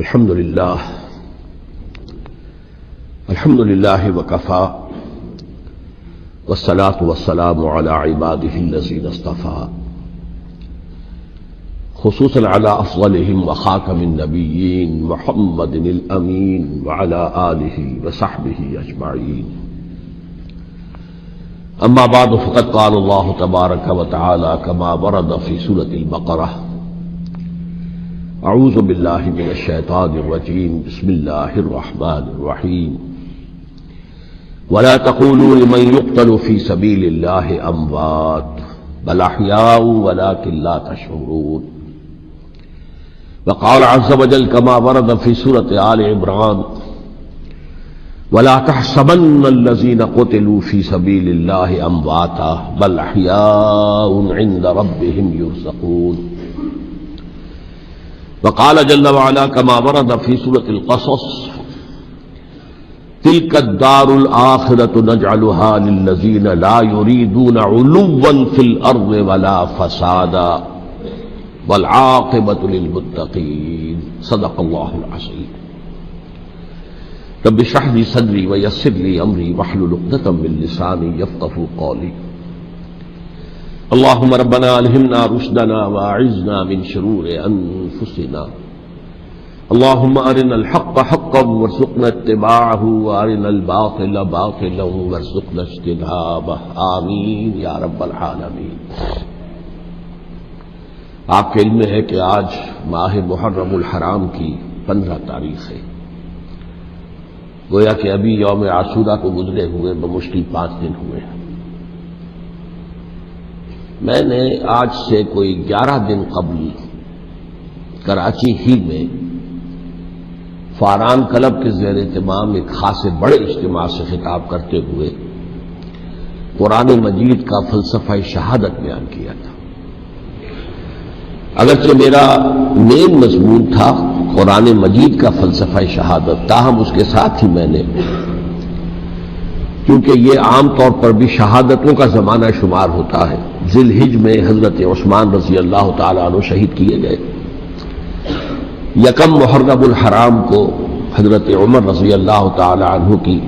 الحمد لله وكفى والصلاة والسلام على عباده الذين اصطفى خصوصا على أفضلهم وخاتم النبيين محمد الأمين وعلى آله وصحبه أجمعين. أما بعد فقد قال الله تبارك وتعالى كما ورد في سورة البقرة: اعوذ باللہ من الشیطان الرجیم بسم اللہ الرحمن الرحیم ولا تقولوا لمن يقتل في سبيل الله اموات بل احیاء ولكن لا تشعرون. وقال عز وجل كما ورد في سورة آل عمران: ولا تحسبن الذين قتلوا في سبيل الله امواتا بل احیاء عند ربهم يرزقون. وقال جل وعلا كما ورد في سورة القصص: تلك الدار الآخرة نجعلها للذين لا يريدون علوا في الأرض ولا فسادا والعاقبة للمتقين. صدق الله العظيم. رب اشرح لي صدري ويسر لي أمري واحلل عقدة من لساني يفقهوا قولي. اللهم ربنا الہمنا رشدنا واعذنا من شرور انفسنا. اللهم ارنا الحق حقا وارزقنا اتباعه وارنا الباطل باطلا وارزقنا اجتنابه. آمین یا رب العالمین. آپ کے علم میں ہے کہ آج ماہ محرم الحرام کی 15 تاریخ ہے. گویا کہ ابھی یوم عاشورہ کو گزرے ہوئے بمشکل 5 دن ہوئے ہیں. میں نے آج سے کوئی 11 دن قبل کراچی ہی میں فاران کلب کے زیر اہتمام ایک خاصے بڑے اجتماع سے خطاب کرتے ہوئے قرآن مجید کا فلسفہ شہادت بیان کیا تھا. اگرچہ میرا مین مضمون تھا قرآن مجید کا فلسفہ شہادت، تاہم اس کے ساتھ ہی میں نے، کیونکہ یہ عام طور پر بھی شہادتوں کا زمانہ شمار ہوتا ہے، ذی الحج میں حضرت عثمان رضی اللہ تعالیٰ عنہ شہید کیے گئے. یکم محرم الحرام کو حضرت عمر رضی اللہ تعالیٰ عنہ کی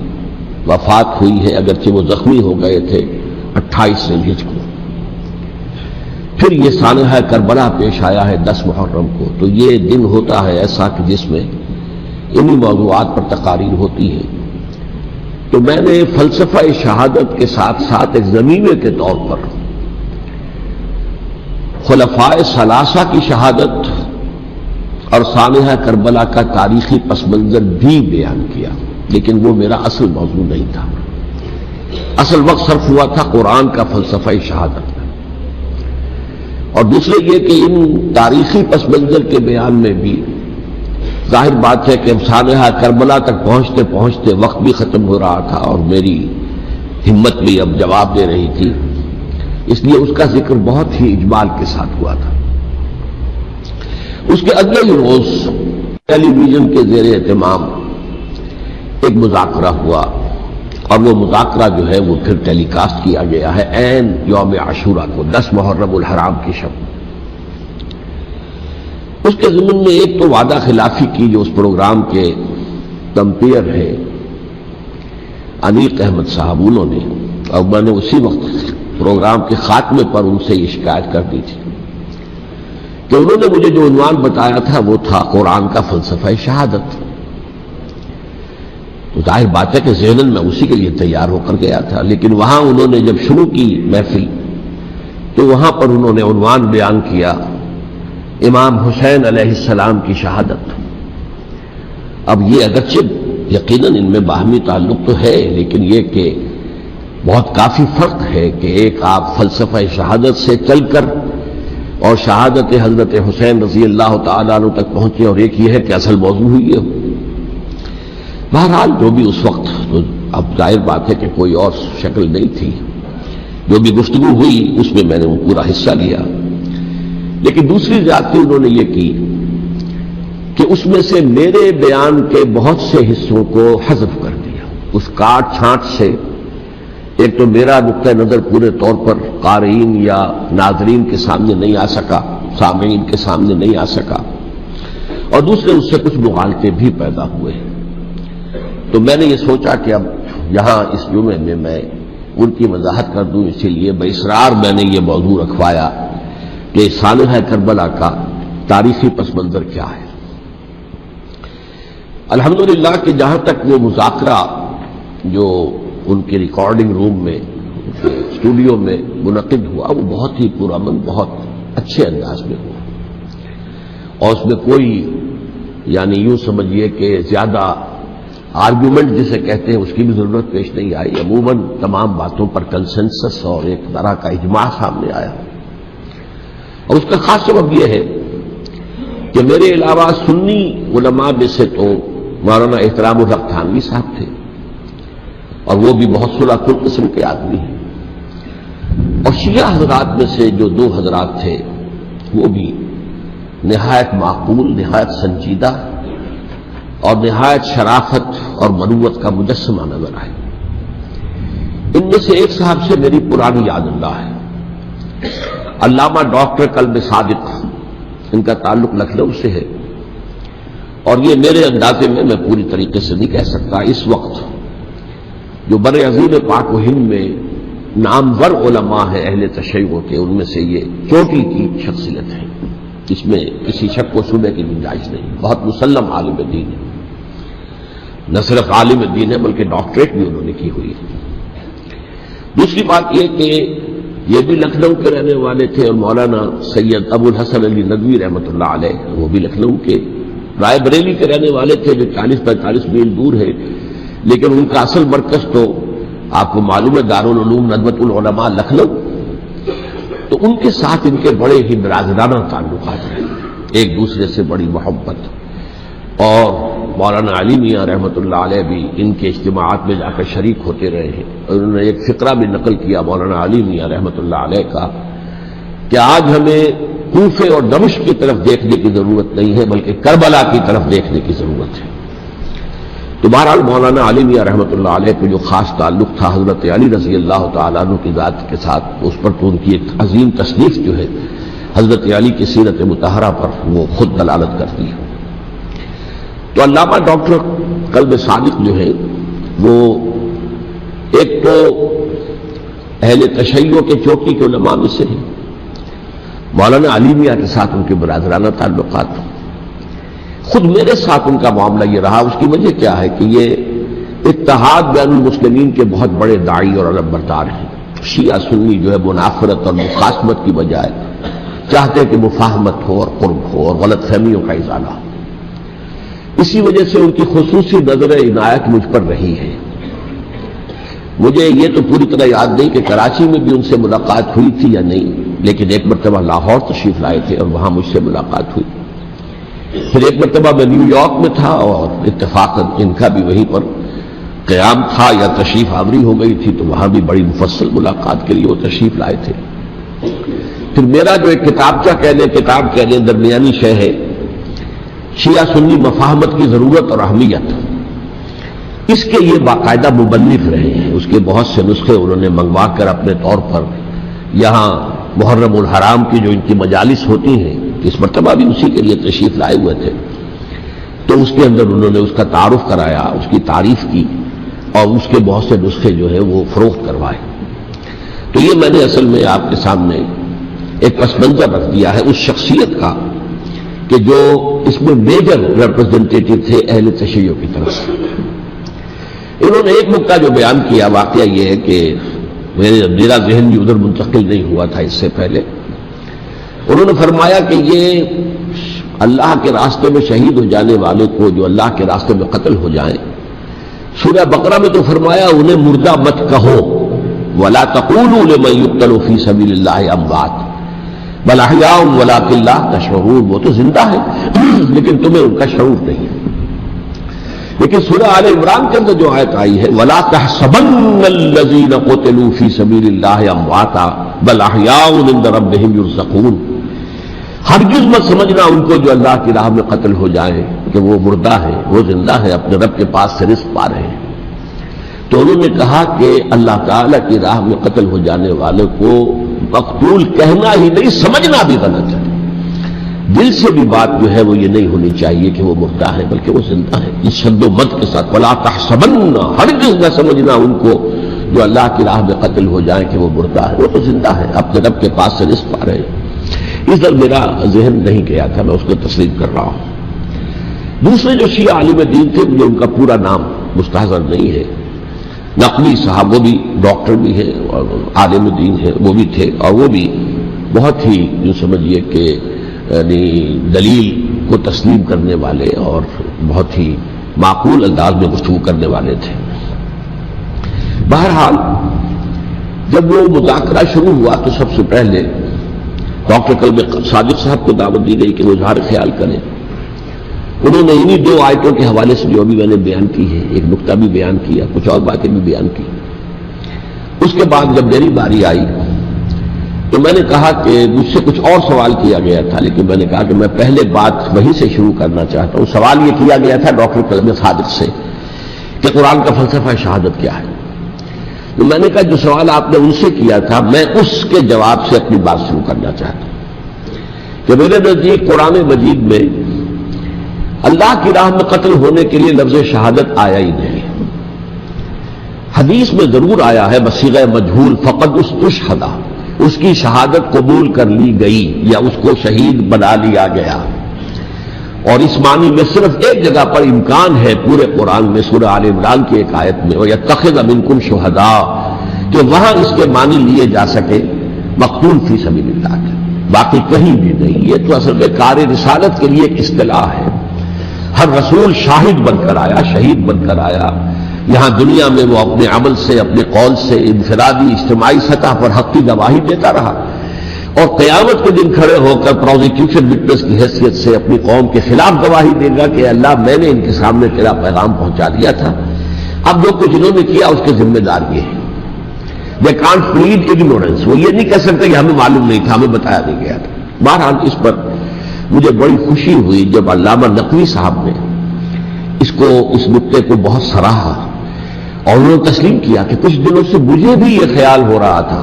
وفات ہوئی ہے، اگرچہ وہ زخمی ہو گئے تھے 28 ذی الحج کو. پھر یہ سانحہ کربلا پیش آیا ہے 10 محرم کو. تو یہ دن ہوتا ہے ایسا کہ جس میں انہی موضوعات پر تقاریر ہوتی ہے. تو میں نے فلسفہ شہادت کے ساتھ ساتھ ایک ضمیمے کے طور پر خلفائے ثلاثہ کی شہادت اور سانحہ کربلا کا تاریخی پس منظر بھی بیان کیا، لیکن وہ میرا اصل موضوع نہیں تھا. اصل وقت صرف ہوا تھا قرآن کا فلسفہ شہادت میں. اور دوسرے یہ کہ ان تاریخی پس منظر کے بیان میں بھی ظاہر بات ہے کہ سانحہ کربلا تک پہنچتے پہنچتے وقت بھی ختم ہو رہا تھا اور میری ہمت بھی اب جواب دے رہی تھی، اس لیے اس کا ذکر بہت ہی اجمال کے ساتھ ہوا تھا. اس کے اگلے ہی روز ٹیلی ویژن کے زیر اہتمام ایک مذاکرہ ہوا، اور وہ مذاکرہ جو ہے وہ پھر ٹیلی کاسٹ کیا گیا ہے عین یوم عاشورہ کو، 10 محرم الحرام کی شب. اس کے ضمن میں ایک تو وعدہ خلافی کی جو اس پروگرام کے کمپیئر ہے انیق احمد صاحب، انہوں نے، اور میں نے اسی وقت پروگرام کے خاتمے پر ان سے یہ شکایت کر دی تھی کہ انہوں نے مجھے جو عنوان بتایا تھا وہ تھا قرآن کا فلسفہ شہادت. تو ظاہر بات ہے کہ ذہناً میں اسی کے لیے تیار ہو کر گیا تھا، لیکن وہاں انہوں نے جب شروع کی محفل تو وہاں پر انہوں نے عنوان بیان کیا امام حسین علیہ السلام کی شہادت. اب یہ اگرچہ یقیناً ان میں باہمی تعلق تو ہے، لیکن یہ کہ بہت کافی فرق ہے کہ ایک آپ فلسفہ شہادت سے چل کر اور شہادت حضرت حسین رضی اللہ تعالیٰ عنہ تک پہنچے، اور ایک یہ ہے کہ اصل موضوع ہوئی ہے. بہرحال جو بھی اس وقت، تو اب ظاہر بات ہے کہ کوئی اور شکل نہیں تھی، جو بھی گفتگو ہوئی اس میں میں نے وہ پورا حصہ لیا. لیکن دوسری زیادتی انہوں نے یہ کی کہ اس میں سے میرے بیان کے بہت سے حصوں کو حذف کر دیا. اس کاٹ چھانٹ سے ایک تو میرا نقطہ نظر پورے طور پر قارئین یا ناظرین کے سامنے نہیں آ سکا، سامعین کے سامنے نہیں آ سکا، اور دوسرے اس سے کچھ مغالطے بھی پیدا ہوئے ہیں۔ تو میں نے یہ سوچا کہ اب یہاں اس جمعے میں میں ان کی وضاحت کر دوں، اسی لیے باصرار میں نے یہ موضوع رکھوایا کہ سانحہ کربلا کا تاریخی پس منظر کیا ہے۔ الحمدللہ کہ جہاں تک وہ مذاکرہ جو ان کے ریکارڈنگ روم میں اسٹوڈیو میں منعقد ہوا وہ بہت ہی پرامن، بہت اچھے انداز میں ہوا، اور اس میں کوئی یعنی یوں سمجھیے کہ زیادہ آرگیومنٹ جسے کہتے ہیں اس کی بھی ضرورت پیش نہیں آئی۔ عموماً تمام باتوں پر کنسنسس اور ایک طرح کا اجماع سامنے آیا، اور اس کا خاص سبب یہ ہے کہ میرے علاوہ سنی علماء میں سے تو مولانا احترام الحق تھانوی صاحب تھے، اور وہ بھی بہت صلح کن قسم کے آدمی ہیں، اور شیعہ حضرات میں سے جو دو حضرات تھے وہ بھی نہایت معقول، نہایت سنجیدہ اور نہایت شرافت اور مروت کا مجسمہ نظر آئے۔ ان میں سے ایک صاحب سے میری پرانی یاد اللہ ہے، علامہ ڈاکٹر قلب صادق، ان کا تعلق لکھنؤ سے ہے، اور یہ میرے اندازے میں پوری طریقے سے نہیں کہہ سکتا، اس وقت جو بر عظیم پاک و ہند میں نامور علماء ہیں اہل تشیع کے، ان میں سے یہ چوٹی کی شخصیت ہے، اس میں کسی شک و شبہ کی گنجائش نہیں، بہت مسلم عالم دین ہے، نہ صرف عالم دین ہے بلکہ ڈاکٹریٹ بھی انہوں نے کی ہوئی ہے۔ دوسری بات یہ کہ یہ بھی لکھنؤ کے رہنے والے تھے، اور مولانا سید ابو الحسن علی ندوی رحمۃ اللہ علیہ وہ بھی لکھنؤ کے، رائے بریلی کے رہنے والے تھے جو 40-45 میل دور ہے، لیکن ان کا اصل مرکز تو آپ کو معلوم ہے دارالعلوم ندوۃ العلماء لکھنؤ، تو ان کے ساتھ ان کے بڑے ہی برادرانہ تعلقات ہیں، ایک دوسرے سے بڑی محبت، اور مولانا علی میاں رحمۃ اللہ علیہ بھی ان کے اجتماعات میں جا کر شریک ہوتے رہے ہیں، اور انہوں نے ایک فقرہ بھی نقل کیا مولانا علی میاں رحمۃ اللہ علیہ کا کہ آج ہمیں کوفے اور دمشق کی طرف دیکھنے کی ضرورت نہیں ہے بلکہ کربلا کی طرف دیکھنے کی ضرورت ہے۔ تو بہرحال مولانا علی میاں رحمۃ اللہ علیہ کو جو خاص تعلق تھا حضرت علی رضی اللہ تعالیٰ عنہ کی ذات کے ساتھ، اس پر تو ان کی ایک عظیم تصنیف جو ہے حضرت علی کی سیرت مطہرہ پر وہ خود دلالت کرتی ہے۔ تو علامہ ڈاکٹر قلب صادق جو ہے وہ ایک تو اہل تشیع کے چوٹی کے علماء میں سے ہیں، مولانا علی میاں کے ساتھ ان کے برادرانہ تعلقات، خود میرے ساتھ ان کا معاملہ یہ رہا۔ اس کی وجہ کیا ہے کہ یہ اتحاد بین المسلمین کے بہت بڑے داعی اور علم بردار ہیں۔ شیعہ سنی جو ہے منافرت اور مخاصمت کی بجائے چاہتے ہیں کہ مفاہمت ہو اور قرب ہو اور غلط فہمیوں کا ازالہ ہو، اسی وجہ سے ان کی خصوصی نظر عنایت مجھ پر رہی ہے۔ مجھے یہ تو پوری طرح یاد نہیں کہ کراچی میں بھی ان سے ملاقات ہوئی تھی یا نہیں، لیکن ایک مرتبہ لاہور تشریف لائے تھے اور وہاں مجھ سے ملاقات ہوئی، پھر ایک مرتبہ میں نیو یارک میں تھا اور اتفاقاً ان کا بھی وہیں پر قیام تھا یا تشریف آوری ہو گئی تھی، تو وہاں بھی بڑی مفصل ملاقات کے لیے وہ تشریف لائے تھے۔ پھر میرا جو ایک کتاب کہہ لیں درمیانی شے ہے، شیعہ سنی مفاہمت کی ضرورت اور اہمیت، اس کے یہ باقاعدہ مبلغ رہے ہیں، اس کے بہت سے نسخے انہوں نے منگوا کر اپنے طور پر یہاں محرم الحرام کی جو ان کی مجالس ہوتی ہیں، اس مرتبہ بھی اسی کے لیے تشریف لائے ہوئے تھے، تو اس کے اندر انہوں نے اس کا تعارف کرایا، اس کی تعریف کی، اور اس کے بہت سے نسخے جو ہے وہ فروخت کروائے۔ تو یہ میں نے اصل میں آپ کے سامنے ایک پس منظر رکھ دیا ہے اس شخصیت کا کہ جو اس میں میجر ریپرزنٹیٹو تھے اہل تشیع کی طرف سے۔ انہوں نے ایک نکتہ جو بیان کیا، واقعہ یہ ہے کہ میرا ذہن بھی ادھر منتقل نہیں ہوا تھا اس سے پہلے، انہوں نے فرمایا کہ یہ اللہ کے راستے میں شہید ہو جانے والے کو جو اللہ کے راستے میں قتل ہو جائیں، سورہ بقرہ میں تو فرمایا انہیں مردہ مت کہو، وَلَا تَقُولُوا لِمَن يُقْتَلُ فِي سَبِيلِ اللَّهِ أَمْوَاتٌ بَلْ أَحْيَاءٌ وَلَٰكِن لَّا تَشْعُرُونَ، وہ تو زندہ ہے لیکن تمہیں ان کا شعور نہیں ہے۔ لیکن سورہ آل عمران کے اندر جو آیت آئی ہے وَلَا تَحْسَبَنَّ الَّذِينَ قُتِلُوا فِي سَبِيلِ اللَّهِ أَمْوَاتًا بَلْ أَحْيَاءٌ عِندَ رَبِّهِمْ يُرْزَقُونَ، ہرگز مت سمجھنا ان کو جو اللہ کی راہ میں قتل ہو جائیں کہ وہ مردہ ہیں، وہ زندہ ہیں، اپنے رب کے پاس سے رزق پا رہے ہیں۔ تو انہوں نے کہا کہ اللہ تعالیٰ کی راہ میں قتل ہو جانے والے کو مقتول کہنا ہی نہیں، سمجھنا بھی غلط ہے۔ دل سے بھی بات جو ہے وہ یہ نہیں ہونی چاہیے کہ وہ مردہ ہے، بلکہ وہ زندہ ہے، اس شد و مد کے ساتھ وَلَا تَحْسَبَنَّ، ہرگز نہ سمجھنا ان کو جو اللہ کی راہ میں قتل ہو جائیں کہ وہ مردہ ہے، وہ تو زندہ ہے، اپنے رب کے پاس سے رزق پا رہے ہیں۔ ادھر میرا ذہن نہیں گیا تھا، میں اس کو تسلیم کر رہا ہوں۔ دوسرے جو شیعہ عالم دین تھے، مجھے ان کا پورا نام مستحضر نہیں ہے، نقوی صاحب، وہ بھی ڈاکٹر بھی ہیں اور عالم دین ہے، وہ بھی تھے، اور وہ بھی بہت ہی جو سمجھیے کہ یعنی دلیل کو تسلیم کرنے والے اور بہت ہی معقول انداز میں گفتگو کرنے والے تھے۔ بہرحال جب وہ مذاکرہ شروع ہوا تو سب سے پہلے ڈاکٹر قلب صادق صاحب کو دعوت دی گئی کہ وہ اظہار خیال کریں۔ انہوں نے انہی 2 آیتوں کے حوالے سے جو ابھی میں نے بیان کی ہے، ایک نقطہ بھی بیان کیا، کچھ اور باتیں بھی بیان کی۔ اس کے بعد جب میری باری آئی تو میں نے کہا کہ مجھ سے کچھ اور سوال کیا گیا تھا، لیکن میں نے کہا کہ میں پہلے بات وہیں سے شروع کرنا چاہتا ہوں۔ سوال یہ کیا گیا تھا ڈاکٹر قلب صادق سے کہ قرآن کا فلسفہ شہادت کیا ہے۔ تو میں نے کہا جو سوال آپ نے ان سے کیا تھا، میں اس کے جواب سے اپنی بات شروع کرنا چاہتا ہوں کہ میرے نزدیک قرآن مجید میں اللہ کی راہ میں قتل ہونے کے لیے لفظ شہادت آیا ہی نہیں۔ حدیث میں ضرور آیا ہے بصیغہ مجہول، فقد استشہد، اس کی شہادت قبول کر لی گئی یا اس کو شہید بنا لیا گیا، اور اس معنی میں صرف ایک جگہ پر امکان ہے پورے قرآن میں، سورہ آل عمران کی ایک آیت میں، وَيَتَّخِذَ مِنكُمْ شُهَدَاءَ، کہ وہاں اس کے معنی لیے جا سکے مقتول فی سبیل اللہ کے، باقی کہیں بھی نہیں۔ یہ تو اصل میں کار رسالت کے لیے ایک اصطلاح ہے۔ ہر رسول شاہد بن کر آیا، شہید بن کر آیا، یہاں دنیا میں وہ اپنے عمل سے، اپنے قول سے انفرادی اجتماعی سطح پر حق کی گواہی دیتا رہا، اور قیامت کے دن کھڑے ہو کر پروزیکیوشن وٹنس کی حیثیت سے اپنی قوم کے خلاف گواہی دے گا کہ اللہ میں نے ان کے سامنے تیرا پیغام پہنچا دیا تھا، اب جو کچھ انہوں نے کیا اس کے ذمہ دار یہ ہے۔ دے کانٹ پلیڈ اگنورنس، وہ یہ نہیں کہہ سکتے کہ ہمیں معلوم نہیں تھا، ہمیں بتایا نہیں گیا تھا۔ بہرحال اس پر مجھے بڑی خوشی ہوئی جب علامہ نقوی صاحب نے اس نقطے کو بہت سراہا اور انہوں نے تسلیم کیا کہ کچھ دنوں سے مجھے بھی یہ خیال ہو رہا تھا،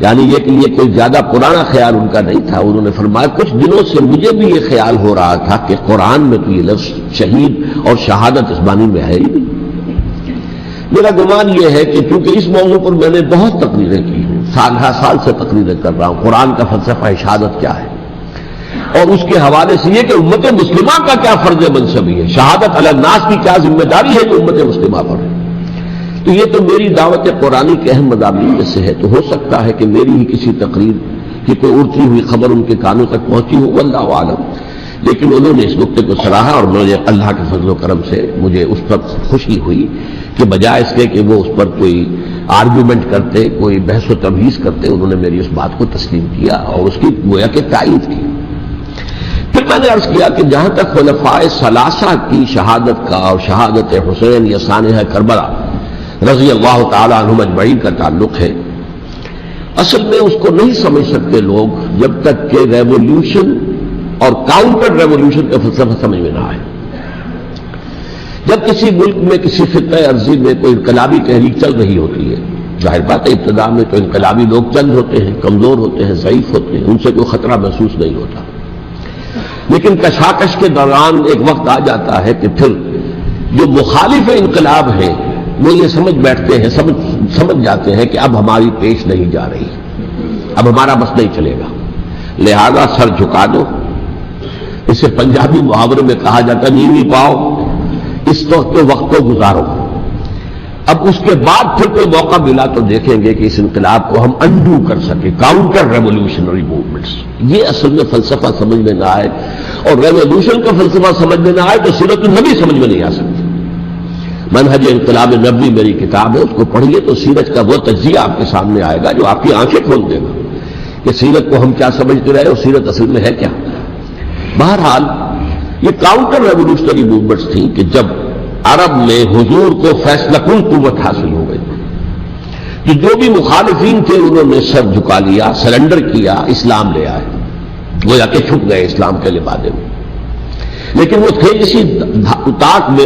یعنی یہ کہ یہ کوئی زیادہ پرانا خیال ان کا نہیں تھا۔ انہوں نے فرمایا کچھ دنوں سے مجھے بھی یہ خیال ہو رہا تھا کہ قرآن میں تو یہ لفظ شہید اور شہادت اس معنی میں ہے ہی نہیں۔ میرا گمان یہ ہے کہ چونکہ اس موضوع پر میں نے بہت تقریریں کی ہیں، سال ہر سال سے تقریریں کر رہا ہوں، قرآن کا فلسفہ شہادت کیا ہے، اور اس کے حوالے سے یہ کہ امت مسلمہ کا کیا فرض منصبی ہے، شہادت علی الناس کی کیا ذمہ داری ہے جو امت مسلمہ پر ہے۔ تو یہ تو میری دعوت قرآنی کے اہم مضامین میں سے ہے، تو ہو سکتا ہے کہ میری ہی کسی تقریر کی کوئی اڑتی ہوئی خبر ان کے کانوں تک پہنچی ہو، واللہ عالم، لیکن انہوں نے اس نقطے کو سراہا، اور مجھے اللہ کے فضل و کرم سے مجھے اس پر خوشی ہوئی کہ بجائے اس کے کہ وہ اس پر کوئی آرگومنٹ کرتے، کوئی بحث و تبحیث کرتے، انہوں نے میری اس بات کو تسلیم کیا اور اس کی گویا کہ تائید کی۔ پھر میں نے عرض کیا کہ جہاں تک خلفاء ثلاثہ کی شہادت کا اور شہادت حسین یا سانحہ کربلا رضی اللہ تعالیٰ عنہم اجمعین کا تعلق ہے، اصل میں اس کو نہیں سمجھ سکتے لوگ جب تک کہ ریولوشن اور کاؤنٹر ریولوشن کا فلسفہ سمجھ میں نہ آئے۔ جب کسی ملک میں کسی خطہ ارضی میں کوئی انقلابی تحریک چل رہی ہوتی ہے، ظاہر بات ہے ابتدا میں تو انقلابی لوگ چند ہوتے ہیں، کمزور ہوتے ہیں، ضعیف ہوتے ہیں، ان سے کوئی خطرہ محسوس نہیں ہوتا، لیکن کشاکش کے دوران ایک وقت آ جاتا ہے کہ پھر جو مخالف انقلاب ہیں وہ یہ سمجھ بیٹھتے ہیں، سمجھ جاتے ہیں کہ اب ہماری پیش نہیں جا رہی، اب ہمارا بس نہیں چلے گا، لہذا سر جھکا دو۔ اسے پنجابی محاورے میں کہا جاتا نیوی پاؤ، اس وقت کو گزارو۔ اب اس کے بعد پھر کوئی موقع ملا تو دیکھیں گے کہ اس انقلاب کو ہم انڈو کر سکیں، کاؤنٹر ریولوشنری موومنٹس۔ یہ اصل میں فلسفہ سمجھ میں نہ آئے، اور ریولوشن کا فلسفہ سمجھ میں نہ آئے تو سیرت النبی سمجھ میں نہیں آ سکتی۔ منہج انقلاب نبوی میری کتاب ہے، اس کو پڑھیے تو سیرت کا وہ تجزیہ آپ کے سامنے آئے گا جو آپ کی آنکھیں کھول دے گا کہ سیرت کو ہم کیا سمجھتے رہے اور سیرت اصل میں ہے کیا۔ بہرحال یہ کاؤنٹر ریولوشنری موومنٹس تھیں کہ جب عرب میں حضور کو فیصلہ کن قوت حاصل ہو گئی کہ جو بھی مخالفین تھے انہوں نے سر جھکا لیا، سرنڈر کیا، اسلام لے آئے، گویا کہ چھپ گئے اسلام کے لبادے میں، لیکن وہ تھے اسی طاق میں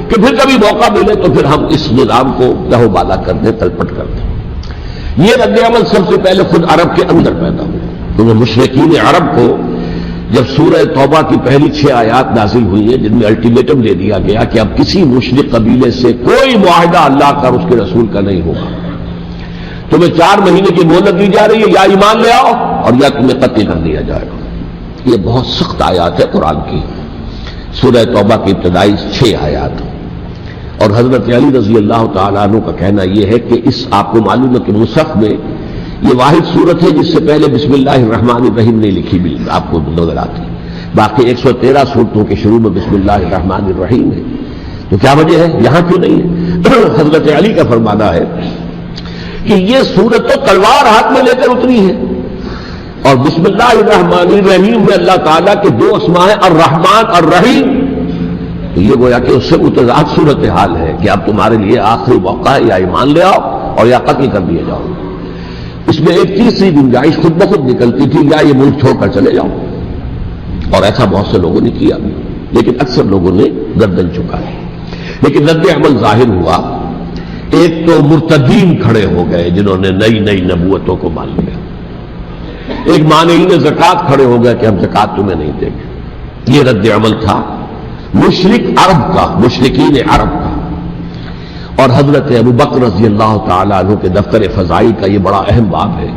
کہ پھر کبھی موقع ملے تو پھر ہم اس نظام کو لہو بالا کر دیں، تلپٹ کر دیں۔ یہ رد عمل سب سے پہلے خود عرب کے اندر پیدا ہوا، کیونکہ مشرکین عرب کو جب سورہ توبہ کی پہلی 6 آیات نازل ہوئی ہیں جن میں الٹیمیٹم دے دیا گیا کہ اب کسی مشرک قبیلے سے کوئی معاہدہ اللہ کا اور اس کے رسول کا نہیں ہوگا، تمہیں 4 مہینے کی مہلت دی جا رہی ہے، یا ایمان لے آؤ اور یا تمہیں قتل کر دیا جائے گا۔ یہ بہت سخت آیات ہے قرآن کی، سورہ توبہ کی ابتدائی 6 آیات۔ اور حضرت علی رضی اللہ تعالیٰ عنہ کا کہنا یہ ہے کہ اس آپ کو معلوم ہے کہ مصحف میں یہ واحد صورت ہے جس سے پہلے بسم اللہ الرحمن الرحیم نہیں لکھی بھی آپ کو نظر آتی، باقی 113 صورتوں کے شروع میں بسم اللہ الرحمن الرحیم ہے، تو کیا وجہ ہے یہاں کیوں نہیں ہے؟ حضرت علی کا فرمانا ہے کہ یہ صورت تو تلوار ہاتھ میں لے کر اتری ہے، اور بسم اللہ الرحمن الرحیم میں اللہ تعالیٰ کے 2 اسماء ہیں، الرحمن الرحیم، تو یہ گویا کہ اس سے متضاد صورتحال ہے کہ اب تمہارے لیے آخری موقع ہے، یا ایمان لے آؤ اور یا قتل کر دیے جاؤ۔ اس میں ایک تیسری گنجائش خود بخود نکلتی تھی، یا یہ ملک چھوڑ کر چلے جاؤ، اور ایسا بہت سے لوگوں نے کیا، لیکن اکثر لوگوں نے گردن چکائی۔ لیکن رد عمل ظاہر ہوا، ایک تو مرتدین کھڑے ہو گئے جنہوں نے نئی نئی نبوتوں کو مان لیا، ایک مانعین زکوٰۃ کھڑے ہو گئے کہ ہم زکوٰۃ تمہیں نہیں دیں گے۔ یہ رد عمل تھا مشرک عرب کا، مشرکین عرب کا۔ اور حضرت ابو بکر رضی اللہ تعالیٰ عنہ کے دفتر فضائل کا یہ بڑا اہم باب ہے،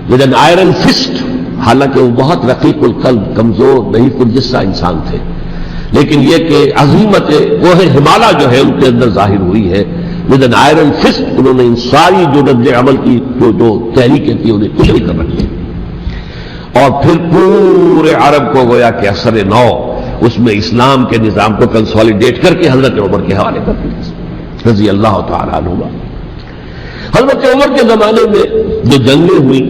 ود این آئرن فسٹ، حالانکہ وہ بہت رقیق القلب، کمزور، نہیں پرجسا انسان تھے، لیکن یہ کہ عظیمت وہ ہے ہمالیہ جو ہے ان کے اندر ظاہر ہوئی ہے، ود این آئرن فسٹ انہوں نے ان ساری جو رد عمل کی جو تحریکیں تھی انہیں کچھ کر رکھی، اور پھر پورے عرب کو گویا کہ اثر نو اس میں اسلام کے نظام کو کنسالیڈیٹ کر کے حضرت عمر کے حوالے کر دیا رضی اللہ تعالیٰ عنہ۔ حضرت عمر کے زمانے میں جو جنگیں ہوئی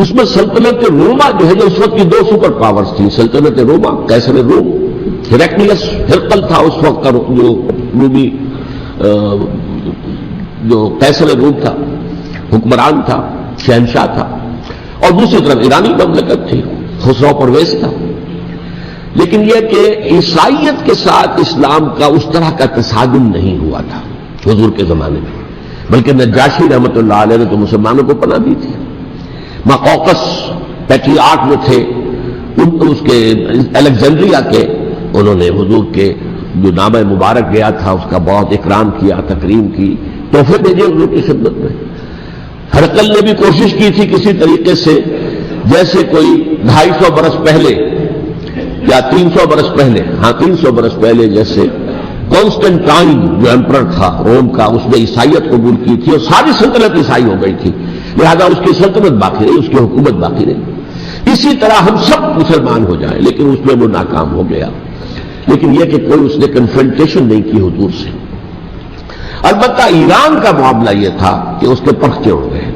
اس میں سلطنت روما جو ہے، جو اس وقت کی 2 سپر پاورز تھیں، سلطنت روما، قیصر روم، ہیرقلیس، ہرقل تھا اس وقت کا جو رومی جو قیصر روم تھا، حکمران تھا، شہنشاہ تھا، اور دوسری طرف ایرانی مملکت تھی، خسرو پرویز تھا۔ لیکن یہ کہ عیسائیت کے ساتھ اسلام کا اس طرح کا تصادم نہیں ہوا تھا حضور کے زمانے میں، بلکہ نجاشی رحمۃ اللہ علیہ نے تو مسلمانوں کو پناہ دی تھی۔ مقوقس پیٹریارک جو تھے اس کے الیگزینڈریا کے، انہوں نے حضور کے جو نامہ مبارک گیا تھا اس کا بہت اکرام کیا، تکریم کی، تحفے بھیجے حضور کی خدمت میں۔ ہرقل نے بھی کوشش کی تھی کسی طریقے سے، جیسے کوئی 250 برس پہلے یا 300 برس پہلے، 300 برس پہلے جیسے کانسٹنٹائن جو ایمپرر تھا روم کا، اس نے عیسائیت قبول کی تھی اور ساری سلطنت عیسائی ہو گئی تھی، لہذا اس کی سلطنت باقی رہی، اس کی حکومت باقی رہی۔ اسی طرح ہم سب مسلمان ہو جائیں، لیکن اس میں وہ ناکام ہو گیا۔ لیکن یہ کہ کوئی اس نے کنفرنٹیشن نہیں کی حضور سے۔ البتہ ایران کا معاملہ یہ تھا کہ اس کے پرخچے اڑ گئے،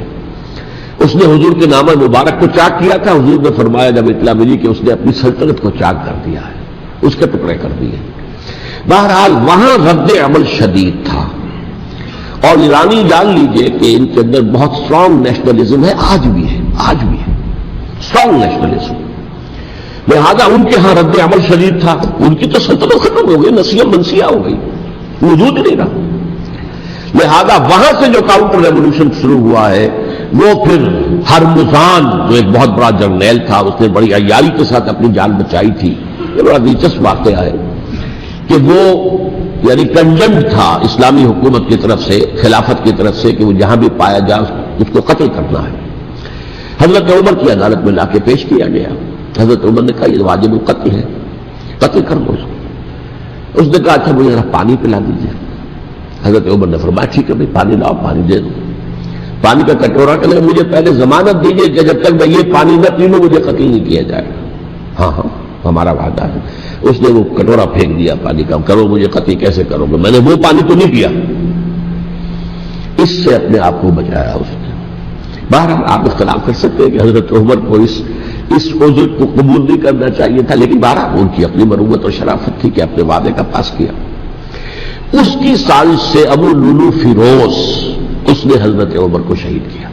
اس نے حضور کے نامہ مبارک کو چاک کیا تھا، حضور نے فرمایا جب اطلاع ملی کہ اس نے اپنی سلطنت کو چاک کر دیا ہے، اس کے ٹکڑے کر دیے۔ بہرحال وہاں رد عمل شدید تھا، اور ایرانی جان لیجئے کہ ان کے اندر بہت اسٹرانگ نیشنلزم ہے، آج بھی ہے اسٹرانگ نیشنلزم، لہذا ان کے ہاں رد عمل شدید تھا، ان کی تو سلطنت ختم ہو گئی، نسیہ منسیہ ہو گئی، وجود نہیں رہا۔ لہذا وہاں سے جو کاؤنٹر ریولوشن شروع ہوا ہے وہ پھر ہرمزان جو ایک بہت بڑا جرنیل تھا، اس نے بڑی عیاری کے ساتھ اپنی جان بچائی تھی۔ یہ بڑا دلچسپ واقعہ ہے کہ وہ یعنی کنڈمڈ تھا اسلامی حکومت کی طرف سے، خلافت کی طرف سے، کہ وہ جہاں بھی پایا جائے اس کو قتل کرنا ہے۔ حضرت عمر کی عدالت میں لا کے پیش کیا گیا، حضرت عمر نے کہا یہ واجب القتل ہے، قتل کر دو اس کو۔ اس نے کہا اچھا مجھے ذرا پانی پلا دیجیے۔ حضرت عمر نے فرمایا ٹھیک ہے بھائی پانی لاؤ، پانی دے دو۔ پانی کا کٹورا کہ مجھے پہلے ضمانت دیجیے کہ جب تک میں یہ پانی نہ پی لوں مجھے قتل نہیں کیا جائے گا۔ ہاں ہمارا وعدہ ہے۔ اس نے وہ کٹورا پھینک دیا پانی کا، کرو مجھے قتل کیسے کرو گے، میں نے وہ پانی تو نہیں پیا۔ اس سے اپنے آپ کو بچایا اس نے۔ بہرحال آپ اختلاف کر سکتے ہیں کہ حضرت عمر کو اس عذر کو قبول نہیں کرنا چاہیے تھا، لیکن بہرحال ان کی اپنی مروت اور شرافت تھی کہ اپنے وعدے کا پاس کیا۔ اس کی سازش سے ابو لولو فیروز اس نے حضرت عمر کو شہید کیا۔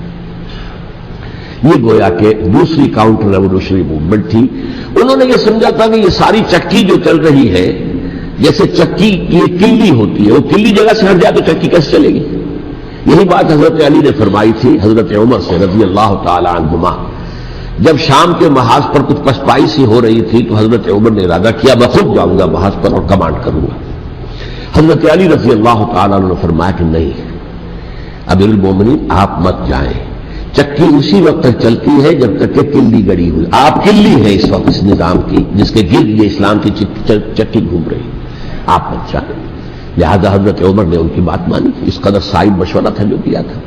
یہ گویا کہ دوسری کاؤنٹر ریولوشنری موومنٹ تھی۔ انہوں نے یہ سمجھا تھا کہ یہ ساری چکی جو چل رہی ہے، جیسے چکی کی ایک کلی ہوتی ہے، وہ کلی جگہ سے ہٹ جائے تو چکی کیسے چلے گی؟ یہی بات حضرت علی نے فرمائی تھی حضرت عمر سے رضی اللہ تعالی عنہما جب شام کے محاذ پر کچھ پسپائی سی ہو رہی تھی تو حضرت عمر نے ارادہ کیا میں خود جاؤں گا محاذ پر اور کمانڈ کروں گا. حضرت علی رضی اللہ تعالیٰ عنہ نے فرمایا کہ نہیں امیر المومنین آپ مت جائیں، چکی اسی وقت تک چلتی ہے جب تک کہ کلی گڑی ہوئی. آپ کلی ہے اس وقت اس نظام کی جس کے گرد یہ اسلام کی چکی گھوم رہی، آپ مت جائیں. لہذا حضرت عمر نے ان کی بات مانی. اس قدر صائب مشورہ تھا جو کیا تھا.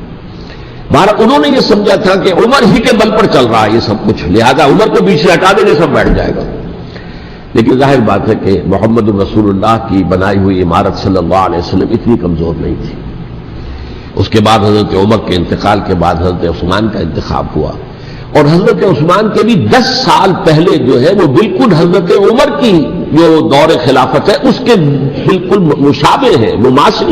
بہرحال انہوں نے یہ سمجھا تھا کہ عمر ہی کے بل پر چل رہا ہے یہ سب کچھ، لہذا عمر کو پیچھے ہٹا دیں گے سب بیٹھ جائے گا. لیکن ظاہر بات ہے کہ محمد الرسول اللہ کی بنائی ہوئی عمارت صلی اللہ علیہ وسلم اتنی کمزور نہیں تھی. اس کے بعد حضرت عمر کے انتقال کے بعد حضرت عثمان کا انتخاب ہوا، اور حضرت عثمان کے بھی 10 سال پہلے جو ہے وہ بالکل حضرت عمر کی جو دور خلافت ہے اس کے بالکل مشابہ ہے، مماثل.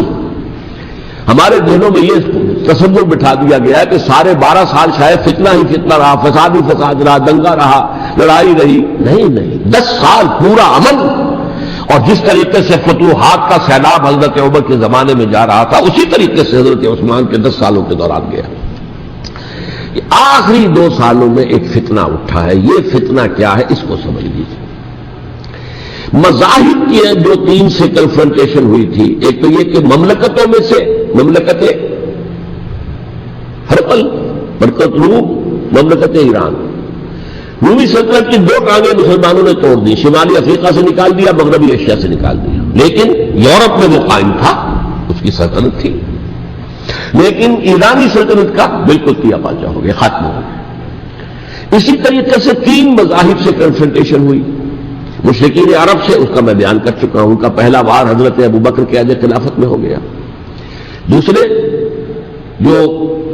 ہمارے ذہنوں میں یہ تصور بٹھا دیا گیا ہے کہ سارے 12 سال شاید فتنہ ہی فتنہ رہا، فساد ہی فساد رہا، دنگا رہا، لڑائی رہی. نہیں، 10 سال پورا امن. اور جس طریقے سے فتوحات کا سیلاب حضرت عمر کے زمانے میں جا رہا تھا اسی طریقے سے حضرت عثمان کے 10 سالوں کے دوران گیا. آخری 2 سالوں میں ایک فتنہ اٹھا ہے. یہ فتنہ کیا ہے اس کو سمجھ لیجیے. مذاہب کی جو 3 سے کنفرنٹیشن ہوئی تھی. ایک تو یہ کہ مملکتوں میں سے مملکت ہرقل، مملکت روم، مملکت ایران. رومی سلطنت کی 2 ٹانگیں مسلمانوں نے توڑ دی، شمالی افریقہ سے نکال دیا، مغربی ایشیا سے نکال دیا. لیکن یورپ میں وہ قائم تھا، اس کی سلطنت تھی. لیکن ایرانی سلطنت کا بالکل کیا پاچا ہو گیا، ختم ہو گیا. اسی طریقے سے 3 مذاہب سے کنفرنٹیشن ہوئی. مشرکین عرب سے اس کا میں بیان کر چکا ہوں، ان کا پہلا وار حضرت ابوبکر کے عہد خلافت میں ہو گیا. دوسرے جو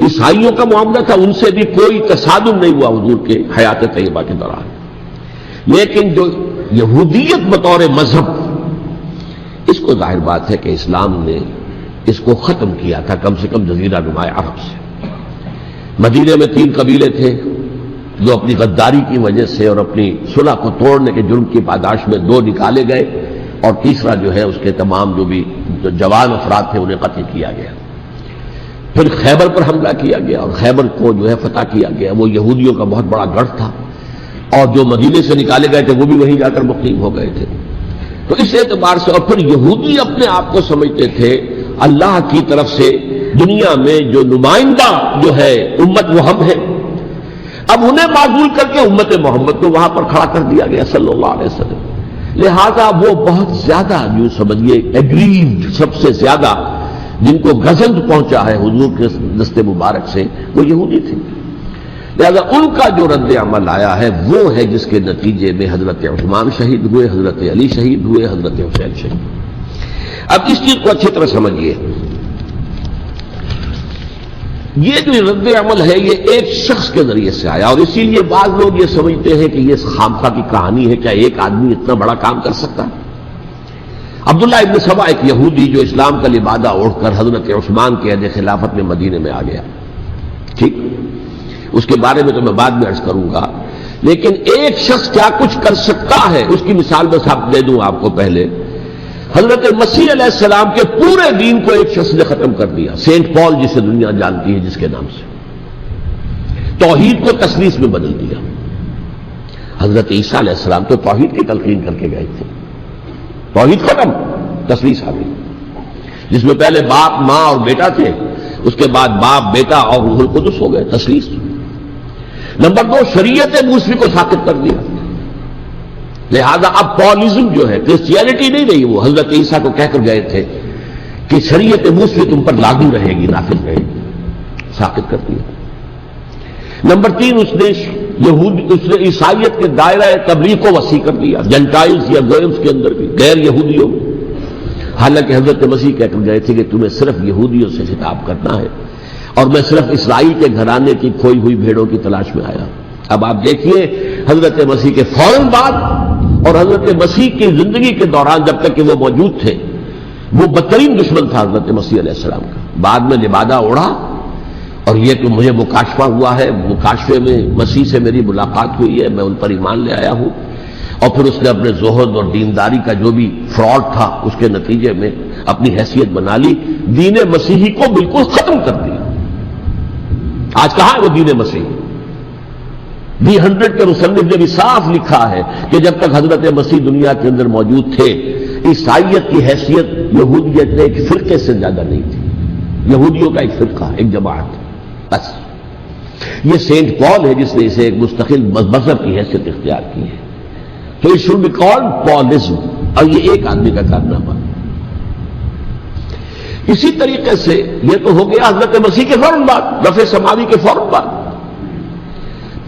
عیسائیوں کا معاملہ تھا ان سے بھی کوئی تصادم نہیں ہوا حضور کے حیات طیبہ کے دوران. لیکن جو یہودیت بطور مذہب، اس کو ظاہر بات ہے کہ اسلام نے اس کو ختم کیا تھا کم سے کم جزیرہ نما عرب سے. مدینے میں 3 قبیلے تھے جو اپنی غداری کی وجہ سے اور اپنی صلح کو توڑنے کے جرم کی پاداش میں 2 نکالے گئے، اور تیسرا جو ہے اس کے تمام جو بھی جوان افراد تھے انہیں قتل کیا گیا. پھر خیبر پر حملہ کیا گیا اور خیبر کو جو ہے فتح کیا گیا. وہ یہودیوں کا بہت بڑا گڑھ تھا، اور جو مدینے سے نکالے گئے تھے وہ بھی وہیں جا کر مقیم ہو گئے تھے. تو اس اعتبار سے، اور پھر یہودی اپنے آپ کو سمجھتے تھے اللہ کی طرف سے دنیا میں جو نمائندہ جو ہے امت وہ ہم ہیں. اب انہیں معزول کر کے امت محمد کو وہاں پر کھڑا کر دیا گیا صلی اللہ علیہ وسلم. لہذا وہ بہت زیادہ جو سمجھیے ایگریوڈ، سب سے زیادہ جن کو غضب پہنچا ہے حضور کے دست مبارک سے، وہ یہودی تھے. لہذا ان کا جو رد عمل آیا ہے وہ ہے جس کے نتیجے میں حضرت عثمان شہید ہوئے، حضرت علی شہید ہوئے، حضرت حسین شہید. اب اس چیز کو اچھی طرح سمجھیے. یہ جو رد عمل ہے یہ ایک شخص کے ذریعے سے آیا، اور اسی لیے بعض لوگ یہ سمجھتے ہیں کہ یہ خامخواہ کی کہانی ہے. کیا ایک آدمی اتنا بڑا کام کر سکتا ہے؟ عبداللہ ابن سبا ایک یہودی جو اسلام کا لبادہ اوڑھ کر حضرت عثمان کے عہد خلافت میں مدینے میں آ گیا. ٹھیک، اس کے بارے میں تو میں بعد میں عرض کروں گا. لیکن ایک شخص کیا کچھ کر سکتا ہے اس کی مثال بس آپ دے دوں آپ کو. پہلے حضرت مسیح علیہ السلام کے پورے دین کو ایک شخص نے ختم کر دیا. سینٹ پال جسے دنیا جانتی ہے جس کے نام سے، توحید کو تسلیث میں بدل دیا. حضرت عیسیٰ علیہ السلام تو توحید کی تلقین کر کے گئے تھے. توحید ختم، تسلیث آ گئی، جس میں پہلے باپ ماں اور بیٹا تھے، اس کے بعد باپ بیٹا اور روح القدس ہو گئے، تسلیث. نمبر 2، شریعت موسوی کو ساقط کر دیا. لہذا اب پالزم جو ہے کرسچینٹی نہیں رہی. وہ حضرت عیسیٰ کو کہہ کر گئے تھے کہ شریعت موسوی تم پر لاگو رہے گی، نافذ رہے گی، ساقط کر دیا. نمبر 3، اس نے عیسائیت کے دائرہ تبلیغ کو وسیع کر دیا، جنٹائلز یا گوئمز کے اندر بھی، غیر یہودیوں. حالانکہ حضرت مسیح کہہ کر گئے تھے کہ تمہیں صرف یہودیوں سے خطاب کرنا ہے، اور میں صرف اسرائیل کے گھرانے کی کھوئی ہوئی بھیڑوں کی تلاش میں آیا. اب آپ دیکھیے حضرت مسیح کے فوراً بعد اور حضرت مسیح کی زندگی کے دوران جب تک کہ وہ موجود تھے، وہ بدترین دشمن تھا حضرت مسیح علیہ السلام کا. بعد میں لبادہ اوڑھا، اور یہ کہ مجھے مکاشفہ ہوا ہے، مکاشفے میں مسیح سے میری ملاقات ہوئی ہے، میں ان پر ایمان لے آیا ہوں. اور پھر اس نے اپنے زہد اور دینداری کا جو بھی فراڈ تھا اس کے نتیجے میں اپنی حیثیت بنا لی، دین مسیحی کو بالکل ختم کر دیا. آج کہاں ہے وہ دین مسیحی؟ D100 کے مصنف نے بھی صاف لکھا ہے کہ جب تک حضرت مسیح دنیا کے اندر موجود تھے عیسائیت کی حیثیت یہودیت نے ایک فرقے سے زیادہ نہیں تھی، یہودیوں کا ایک فرقہ، ایک جماعت، بس۔ یہ سینٹ پال ہے جس نے اسے ایک مستقل مذہب کی حیثیت اختیار کی ہے، تو it should be called پالزم، اور یہ ایک آدمی کا کارنامہ۔ اسی طریقے سے یہ تو ہو گیا حضرت مسیح کے فوراً بعد، رفع سماوی کے فوراً بعد۔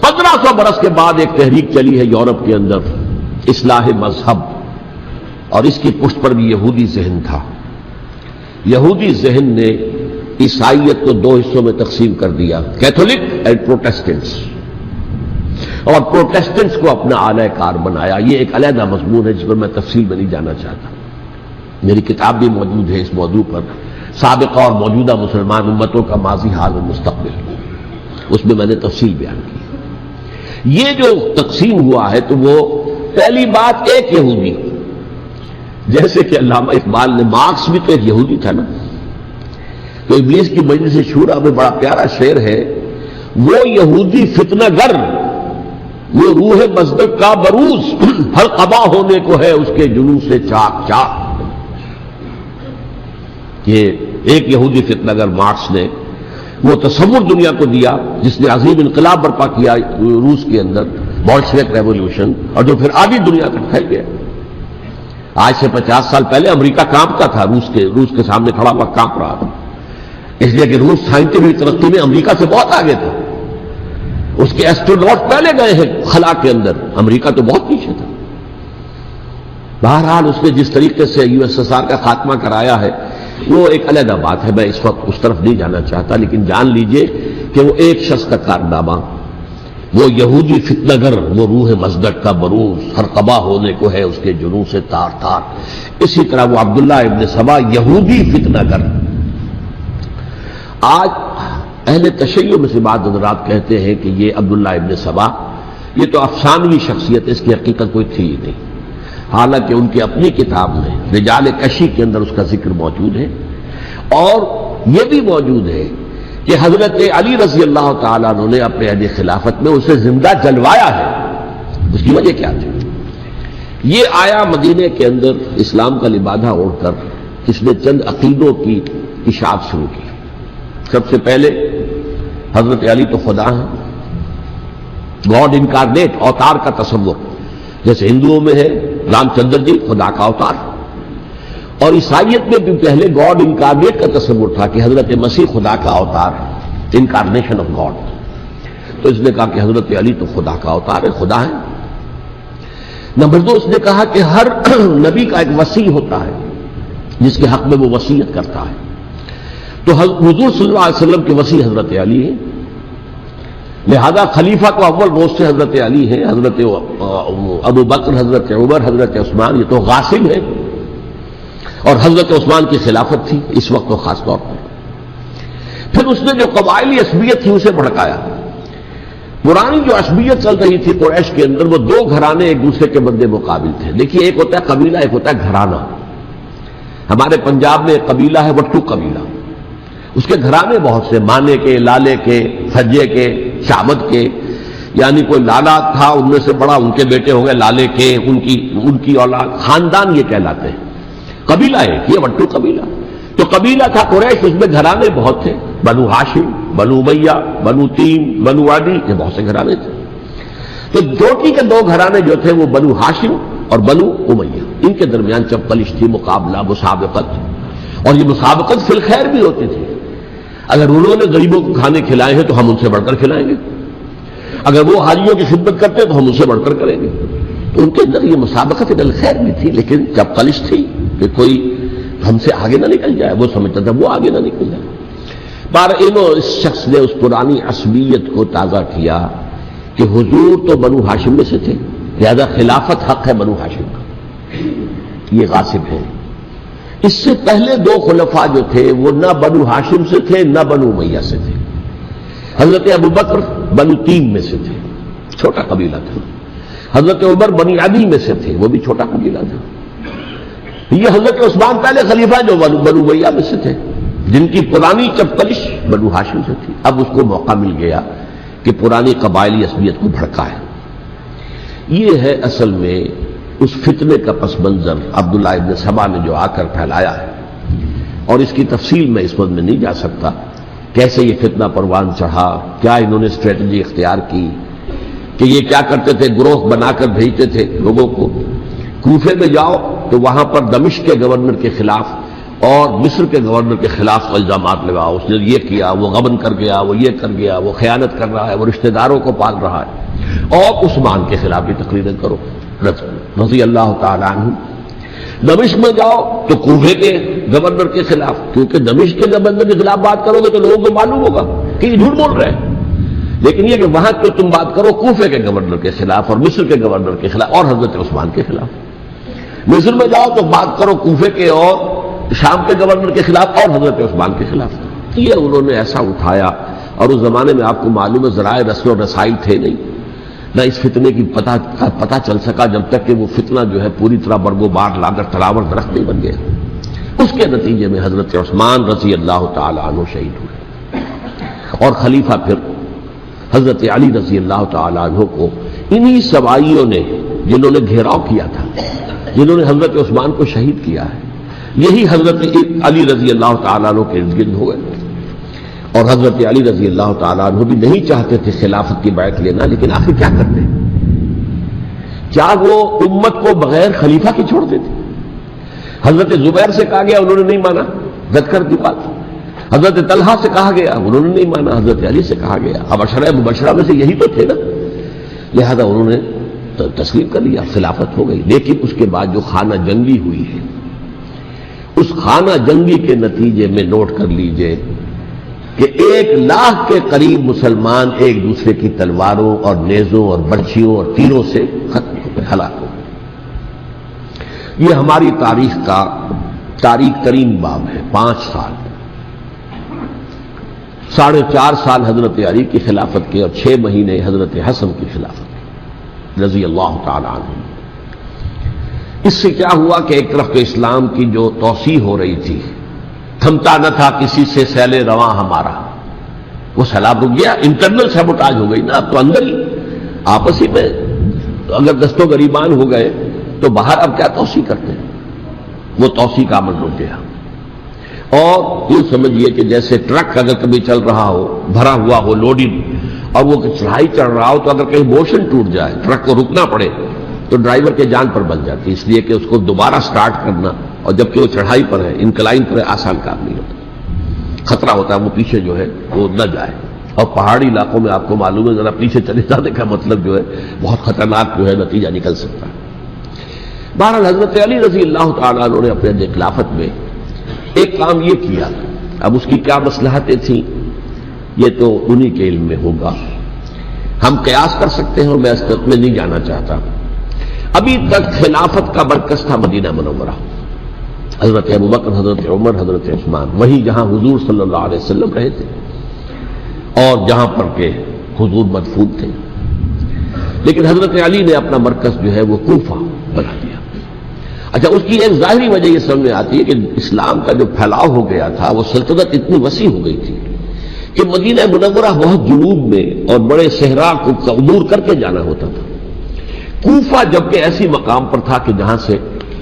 1500 برس کے بعد ایک تحریک چلی ہے یورپ کے اندر، اصلاح مذہب، اور اس کی پشت پر بھی یہودی ذہن تھا۔ یہودی ذہن نے عیسائیت کو دو حصوں میں تقسیم کر دیا، کیتھولک اینڈ پروٹیسٹنٹس، اور پروٹیسٹنٹس کو اپنا اعلی کار بنایا۔ یہ ایک علیحدہ مضمون ہے جس پر میں تفصیل میں نہیں جانا چاہتا، میری کتاب بھی موجود ہے اس موضوع پر، سابقہ اور موجودہ مسلمان امتوں کا ماضی، حال اور مستقبل، اس میں میں نے تفصیل بیان کی۔ یہ جو تقسیم ہوا ہے تو وہ پہلی بات ایک یہودی، جیسے کہ علامہ اقبال نے، مارکس بھی تو ایک یہودی تھا نا، تو ابلیس کی مجلس شورا میں بڑا پیارا شعر ہے، وہ یہودی فتنہ گر، وہ روح مصدق کا بروز، ہر قبا ہونے کو ہے اس کے جنوں سے چاک چاک۔ یہ ایک یہودی فتنہ گر مارکس نے وہ تصور دنیا کو دیا جس نے عظیم انقلاب برپا کیا روس کے اندر، بولشوک ریولوشن، اور جو پھر آدھی دنیا تک پھیل گیا۔ آج سے 50 سال پہلے امریکہ کانپتا تھا، روس کے سامنے کھڑا ہوا کانپ رہا تھا، اس لیے کہ روس سائنٹیفک ترقی میں امریکہ سے بہت آگے تھا، اس کے ایسٹروناٹ پہلے گئے ہیں خلا کے اندر، امریکہ تو بہت پیچھے تھا۔ بہرحال اس نے جس طریقے سے USSR کا خاتمہ کرایا ہے وہ ایک علیحدہ بات ہے، میں اس وقت اس طرف نہیں جانا چاہتا، لیکن جان لیجئے کہ وہ ایک شخص کا کارنامہ، وہ یہودی فتنہ گر، وہ روح مصدق کا بروز، ہر قبا ہونے کو ہے اس کے جنوں سے تار تار۔ اسی طرح وہ عبداللہ ابن سبا یہودی فتنہ گر۔ آج اہل تشیع میں سے بعض حضرات کہتے ہیں کہ یہ عبداللہ ابن سبا یہ تو افسانوی شخصیت ہے، اس کی حقیقت کوئی تھی ہی نہیں، حالانکہ ان کی اپنی کتاب میں رجال کشی کے اندر اس کا ذکر موجود ہے، اور یہ بھی موجود ہے کہ حضرت علی رضی اللہ تعالیٰ عنہ نے اپنے عہد خلافت میں اسے زندہ جلوایا ہے۔ اس کی وجہ کیا تھی؟ یہ آیا مدینے کے اندر اسلام کا لبادہ اوڑھ کر، اس نے چند عقیدوں کی اشاعت شروع کی۔ سب سے پہلے حضرت علی تو خدا ہیں، گاڈ انکارنیٹ، اوتار کا تصور، جیسے ہندوؤں میں ہے رام چندر جی خدا کا اوتار، اور عیسائیت میں بھی پہلے گاڈ انکارنیٹ کا تصور تھا کہ حضرت مسیح خدا کا اوتار ہے، انکارنیشن آف گاڈ۔ تو اس نے کہا کہ حضرت علی تو خدا کا اوتار ہے، خدا ہے۔ نمبر 2، اس نے کہا کہ ہر نبی کا ایک وصی ہوتا ہے جس کے حق میں وہ وصیت کرتا ہے، تو حضور صلی اللہ علیہ وسلم کے وصی حضرت علی ہیں، لہذا خلیفہ تو اول روز سے حضرت علی ہیں، حضرت ابو بکر، حضرت عمر، حضرت عثمان، یہ تو غاصب ہے، اور حضرت عثمان کی خلافت تھی اس وقت تو خاص طور پر۔ پھر اس نے جو قبائلی عصبیت تھی اسے بھڑکایا۔ پرانی جو عصبیت چل رہی تھی قریش کے اندر، وہ دو گھرانے ایک دوسرے کے مد مقابل تھے۔ دیکھیے، ایک ہوتا ہے قبیلہ، ایک ہوتا ہے گھرانہ۔ ہمارے پنجاب میں ایک قبیلہ ہے وٹو قبیلہ، اس کے گھرانے بہت سے، مانے کے، لالے کے، سجے کے، شامد کے، یعنی کوئی لالا تھا ان میں سے بڑا، ان کے بیٹے ہو گئے لالے کے، ان کی اولاد، خاندان یہ کہلاتے ہیں۔ قبیلہ ہے یہ وٹو قبیلہ۔ تو قبیلہ تھا قریش، اس میں گھرانے بہت تھے، بنو ہاشم، بنو امیہ، بنو تیم، بنو عدی، یہ بہت سے گھرانے تھے۔ تو دوٹی کے دو گھرانے جو تھے وہ بنو ہاشم اور بنو امیہ، ان کے درمیان چپقلش تھی، مقابلہ، مسابقت، اور یہ مسابقت فی الخیر بھی ہوتی تھی۔ اگر انہوں نے غریبوں کو کھانے کھلائے ہیں تو ہم ان سے بڑھ کر کھلائیں گے، اگر وہ حاجیوں کی خدمت کرتے ہیں تو ہم ان سے بڑھ کر کریں گے۔ تو ان کے اندر یہ مسابقت فی الخیر بھی تھی، لیکن چپقلش تھی کہ کوئی ہم سے آگے نہ نکل جائے، وہ سمجھتا تھا وہ آگے نہ نکل جائے۔ اس شخص نے اس پرانی عصبیت کو تازہ کیا کہ حضور تو بنو ہاشم میں سے تھے، لہذا خلافت حق ہے بنو ہاشم کا، یہ غاصب ہے۔ اس سے پہلے دو خلفاء جو تھے وہ نہ بنو ہاشم سے تھے نہ بنو امیہ سے تھے۔ حضرت ابو بکر بنو تیم میں سے تھے، چھوٹا قبیلہ تھا۔ حضرت عمر بنی عدی میں سے تھے، وہ بھی چھوٹا قبیلہ تھا۔ یہ حضرت عثمان پہلے خلیفہ جو بنو امیہ میں سے تھے، جن کی پرانی چپقلش بنو ہاشم سے تھی۔ اب اس کو موقع مل گیا کہ پرانی قبائلی عصبیت کو بھڑکائے۔ یہ ہے اصل میں اس فتنے کا پس منظر عبداللہ ابن سبا نے جو آ کر پھیلایا ہے، اور اس کی تفصیل میں اس وقت میں نہیں جا سکتا، کیسے یہ فتنہ پروان چڑھا، کیا انہوں نے اسٹریٹجی اختیار کی، کہ یہ کیا کرتے تھے، گروہ بنا کر بھیجتے تھے لوگوں کو، کوفے میں جاؤ تو وہاں پر دمشق کے گورنر کے خلاف اور مصر کے گورنر کے خلاف الزامات لگاؤ، اس نے یہ کیا، وہ غبن کر گیا، وہ یہ کر گیا، وہ خیانت کر رہا ہے، وہ رشتہ داروں کو پال رہا ہے، اور عثمان کے خلاف بھی تقریریں کرو رضی اللہ تعالیٰ عنہ۔ دمشق میں جاؤ تو کوفے کے گورنر کے خلاف، کیونکہ دمشق کے گورنر کے خلاف بات کرو گے تو لوگوں کو معلوم ہوگا کہ یہ جھوٹ بول رہے ہیں، لیکن یہ کہ وہاں تو تم بات کرو کوفے کے گورنر کے خلاف اور مصر کے گورنر کے خلاف اور حضرت عثمان کے خلاف۔ مصر میں جاؤ تو بات کرو کوفے کے اور شام کے گورنر کے خلاف اور حضرت عثمان کے خلاف۔ یہ انہوں نے ایسا اٹھایا، اور اس زمانے میں آپ کو معلوم ہے ذرائع رسل و رسائل تھے نہیں، نہ اس فتنے کی پتہ چل سکا جب تک کہ وہ فتنہ جو ہے پوری طرح برگو بار لا کر تلاور درخت نہیں بن گیا۔ اس کے نتیجے میں حضرت عثمان رضی اللہ تعالیٰ عنہ شہید ہوئے، اور خلیفہ پھر حضرت علی رضی اللہ تعالیٰ عنہ کو انہی سوائیوں نے، جنہوں نے گھیراؤ کیا تھا، جنہوں نے حضرت عثمان کو شہید کیا ہے، یہی حضرت علی رضی اللہ تعالیٰ عنہ کے ارد گرد ہوئے۔ اور حضرت علی رضی اللہ تعالیٰ عنہ بھی نہیں چاہتے تھے خلافت کی بیعت لینا، لیکن آخر کیا کرتے؟ کیا وہ امت کو بغیر خلیفہ کے چھوڑ دیتے؟ حضرت زبیر سے کہا گیا، انہوں نے نہیں مانا، رد کر دی بات۔ حضرت طلحہ سے کہا گیا، انہوں نے نہیں مانا، حضرت علی سے کہا گیا، اب عشرہ مبشرہ میں سے یہی تو تھے نا، لہذا انہوں نے تسلیم کر لیا، خلافت ہو گئی۔ لیکن اس کے بعد جو خانہ جنگی ہوئی ہے، اس خانہ جنگی کے نتیجے میں نوٹ کر لیجئے کہ 1,00,000 کے قریب مسلمان ایک دوسرے کی تلواروں اور نیزوں اور برچھیوں اور تیروں سے ختم ہو گئے، ہلاک ہو گئے۔ یہ ہماری تاریخ کا تاریخ ترین باب ہے۔ 5 سال، 4.5 سال حضرت علی کی خلافت کے، اور 6 مہینے حضرت حسن کی خلافت کے رضی اللہ تعالی عنہ۔ اس سے کیا ہوا کہ ایک طرف تو اسلام کی جو توسیع ہو رہی تھی، تھمتا نہ تھا کسی سے سیل رواں ہمارا، وہ سیلاب رک گیا، انٹرنل سیبوٹاج ہو گئی نا، اب تو اندر ہی آپس ہی میں اگر دست و گریبان ہو گئے تو باہر اب کیا توسیع کرتے ہیں، وہ توسیع کا عمل رک گیا۔ اور یہ سمجھیے کہ جیسے ٹرک اگر کبھی چل رہا ہو، بھرا ہوا ہو، لوڈنگ، اور وہ چڑھائی چڑھ رہا ہو، تو اگر کہیں موشن ٹوٹ جائے، ٹرک کو رکنا پڑے، تو ڈرائیور کے جان پر بن جاتی، اس لیے کہ اس کو دوبارہ سٹارٹ کرنا، اور جبکہ وہ چڑھائی پر ہے، انکلائن پر ہے، آسان کام نہیں ہوتا، خطرہ ہوتا ہے وہ پیچھے جو ہے وہ نہ جائے۔ اور پہاڑی علاقوں میں آپ کو معلوم ہے ذرا پیچھے چلے جانے کا مطلب جو ہے بہت خطرناک جو ہے نتیجہ نکل سکتا ہے۔ بہرحال حضرت علی رضی اللہ تعالیٰ عنہ نے اپنے خلافت میں ایک کام یہ کیا، اب اس کی کیا مصلحتیں تھیں یہ تو انہی کے علم میں ہوگا، ہم قیاس کر سکتے ہیں، اور میں اس تک میں نہیں جانا چاہتا۔ ابھی تک خلافت کا مرکز تھا مدینہ منورہ، حضرت ابوبکر، حضرت عمر، حضرت عثمان، وہی جہاں حضور صلی اللہ علیہ وسلم رہے تھے اور جہاں پر کہ حضور مدفون تھے۔ لیکن حضرت علی نے اپنا مرکز جو ہے وہ کوفہ بنا دیا۔ اچھا، اس کی ایک ظاہری وجہ یہ سمجھ میں آتی ہے کہ اسلام کا جو پھیلاؤ ہو گیا تھا، وہ سلطنت اتنی وسیع ہو گئی تھی کہ مدینہ منورہ بہت جنوب میں اور بڑے صحرا کو عبور کر کے جانا ہوتا تھا۔ کوفہ جبکہ ایسی مقام پر تھا کہ جہاں سے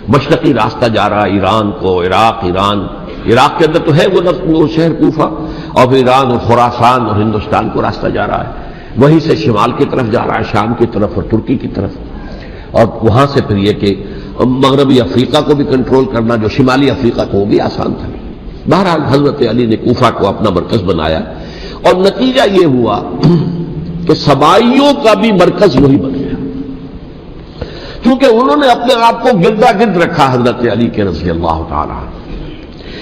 مشرقی راستہ جا رہا ایران کو، عراق کے اندر تو ہے وہ شہر کوفہ، اور پھر ایران اور خراسان اور ہندوستان کو راستہ جا رہا ہے، وہیں سے شمال کی طرف جا رہا ہے، شام کی طرف اور ترکی کی طرف، اور وہاں سے پھر یہ کہ مغربی افریقہ کو بھی کنٹرول کرنا، جو شمالی افریقہ کو وہ بھی آسان تھا۔ بہرحال حضرت علی نے کوفہ کو اپنا مرکز بنایا، اور نتیجہ یہ ہوا کہ سبائیوں کا بھی مرکز وہی بن گیا، کیونکہ انہوں نے اپنے آپ کو گردا گرد رکھا حضرت علی کے رضی اللہ تعالیٰ۔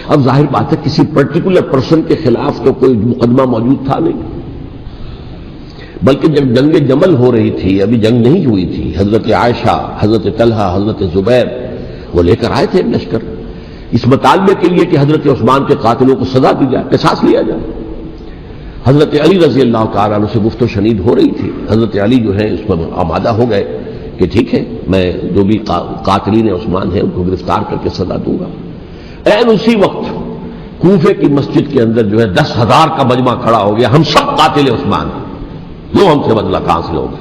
اب ظاہر بات ہے کسی پرٹیکولر پرسن کے خلاف تو کوئی مقدمہ موجود تھا نہیں، بلکہ جب جنگ جمل ہو رہی تھی، ابھی جنگ نہیں ہوئی تھی، حضرت عائشہ، حضرت طلحہ، حضرت زبیر وہ لے کر آئے تھے لشکر اس مطالبے کے لیے کہ حضرت عثمان کے قاتلوں کو سزا دی جائے، قصاص لیا جائے۔ حضرت علی رضی اللہ تعالیٰ عنہ سے گفت و شنید ہو رہی تھی، حضرت علی جو ہے اس پر آمادہ ہو گئے کہ ٹھیک ہے، میں جو بھی قاتلین عثمان ہیں ان کو گرفتار کر کے سزا دوں گا۔ عین اسی وقت کوفے کی مسجد کے اندر جو ہے 10,000 کا مجمع کھڑا ہو گیا، ہم سب قاتل عثمان ہیں، وہ ہم سے بدلہ کہاں سے ہوگا؟